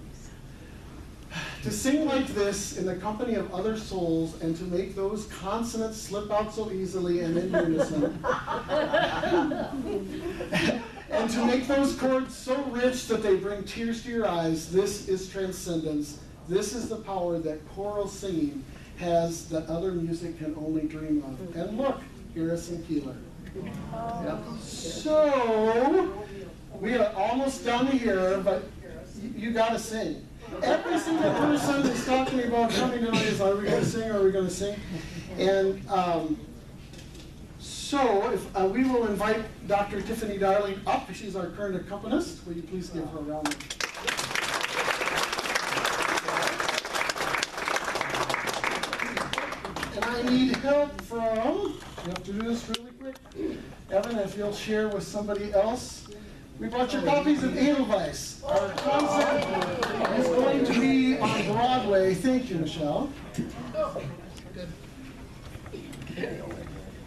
To sing like this in the company of other souls and to make those consonants slip out so easily and in unison. And to make those chords so rich that they bring tears to your eyes, this is transcendence. This is the power that choral singing has that other music can only dream of. And look, Harrison Keeler. Yep. So, we are almost done here, but you got to sing. Every single person is talking about coming tonight is, are we going to sing, are we going to sing? And so, if we will invite Dr. Tiffany Darling up. She's our current accompanist. Will you please give her a round of applause? And I need help from, you have to do this really quick. Evan, if you'll share with somebody else. We brought your copies of Edelweiss. Our concert is going to be on Broadway. Thank you, Michelle.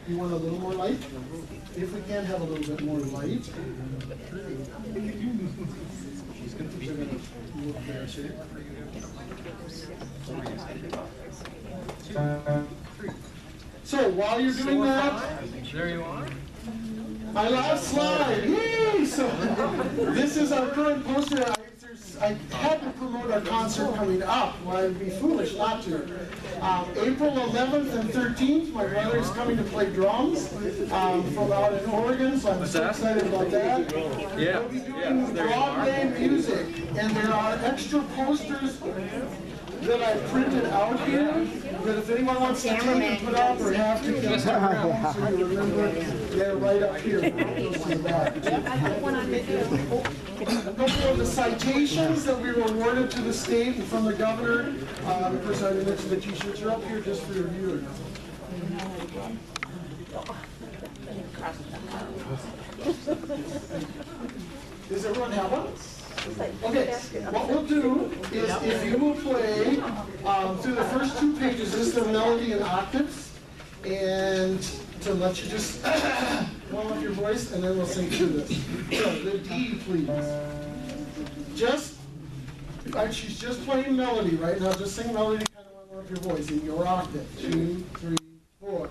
You want a little more light? If we can have a little bit more light. So while you're doing that, There you are. my last slide. Yay! So this is our current poster. I had to promote our concert coming up. Well, I'd be foolish not to. April 11th and 13th, my brother is coming to play drums from out in Oregon, so I'm so excited about that. Yeah. We'll be doing Broadway music, and there are extra posters that I printed out here. But if anyone wants to take and put up or have to, just so you remember, they're right up here. Those in the back. A couple of the citations that we were awarded to the state and from the governor. Of course, I already mentioned the t-shirts are up here just for your viewing. Does everyone have one? Okay, what we'll do is if you will play through the first 2 pages, this is the melody in octaves, and to let you just warm up your voice, and then we'll sing through this. So, the D, please. She's just playing melody right now. Just sing melody, kind of warm up your voice in your octave. 2, 3, 4.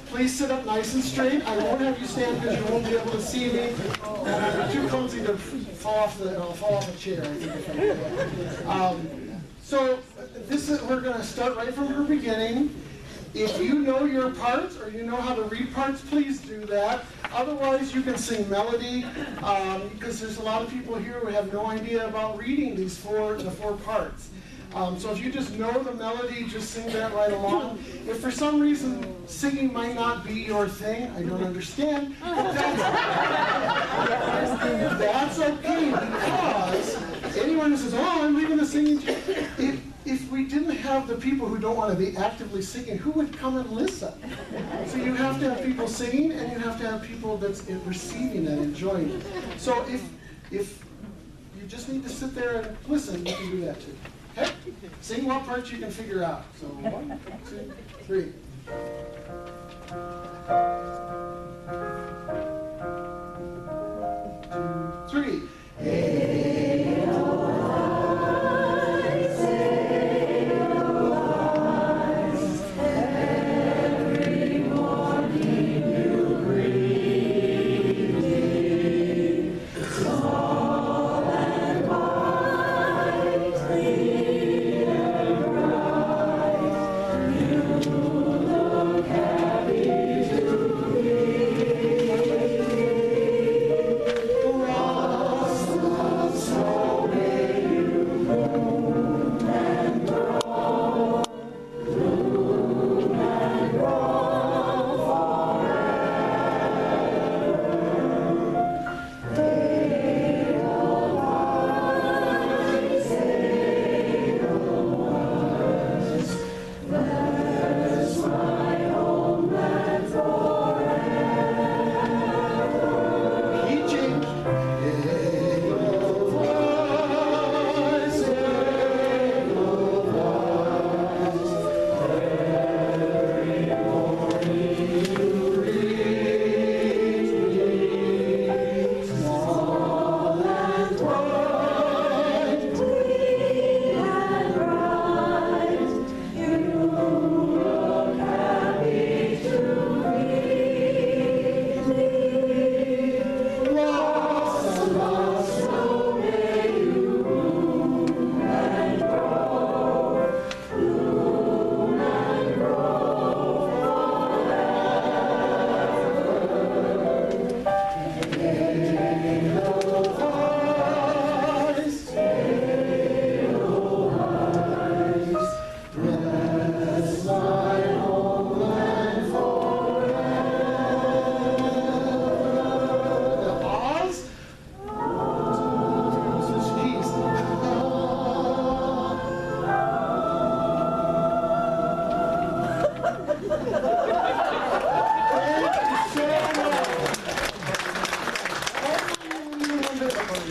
Please sit up nice and straight. I won't have you stand because you won't be able to see me. You're too clumsy to fall off the chair. So we're going to start right from her beginning. If you know your parts or you know how to read parts, please do that. Otherwise, you can sing melody because there's a lot of people here who have no idea about reading the 4 parts. So if you just know the melody, just sing that right along. If for some reason singing might not be your thing, I don't understand, but that's okay, because anyone who says, oh, I'm leaving the singing, if we didn't have the people who don't want to be actively singing, who would come and listen? So you have to have people singing, and you have to have people that's receiving and enjoying it. So if you just need to sit there and listen, you can do that too. Okay? Sing what parts you can figure out. So 1, 2, 3. 2, 3.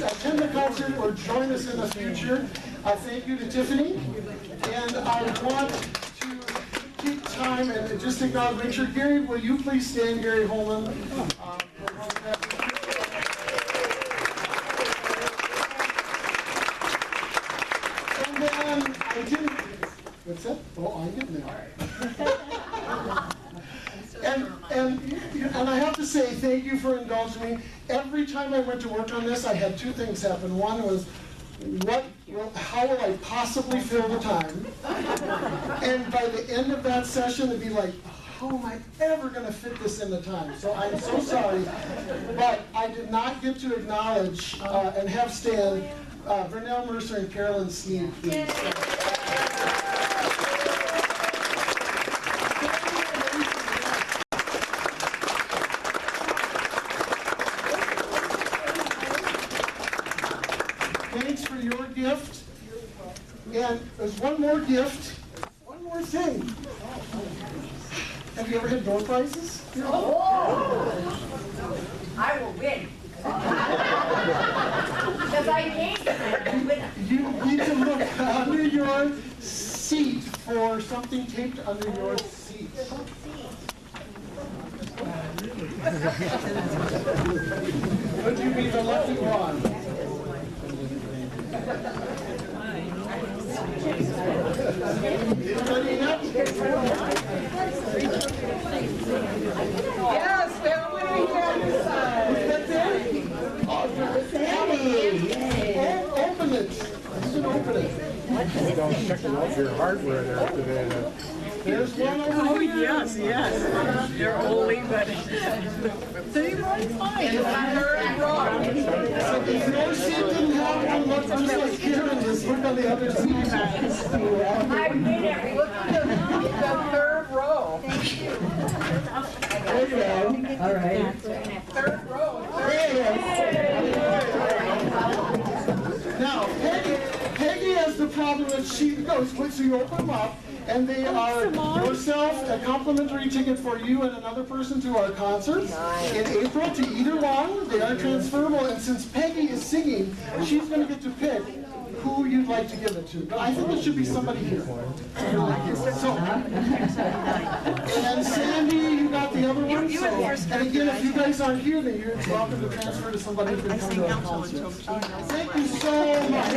Attend the concert or join us in the future. Thank you to Tiffany. And I want to take time and just acknowledge, make sure, Gary, will you please stand, Gary Holman? And then I didn't Oh, I'm getting there. And I have to say, thank you for indulging me. Every time I went to work on this, I had two things happen. One was, how will I possibly fill the time? And by the end of that session, it'd be like, how am I ever going to fit this in the time? So I'm so sorry, but I did not get to acknowledge and have stand Vernell Mercer and Carolyn Sneed, please. Thanks for your gift. And there's one more gift, one more thing. Have you ever had door prizes? I will win. Because I hate it. You need to look under your seat for something taped under your seat. Could you be the lucky one? Anybody yet? Yes, family, Open it. You can open it. Don't check out your hardware there today. There's one over Oh, here. yes. They're only, but they run fine. If your seat didn't have one, look just like Karen, just look on the other seat. I made it. Look at the third row. Thank you. There you go. All right. Third row. There it Now, Peggy has the problem that she goes, so you open them up, and they are yourself, a complimentary ticket for you and another person to our concerts in April to either one. They are transferable, and since Peggy is singing, she's going to get to pick who you'd like to give it to. But I think it should be somebody here. So, and Sandy, you got the other one. So, and again, if you guys aren't here, then you're welcome to transfer to somebody who can come to our concert. Thank you so much.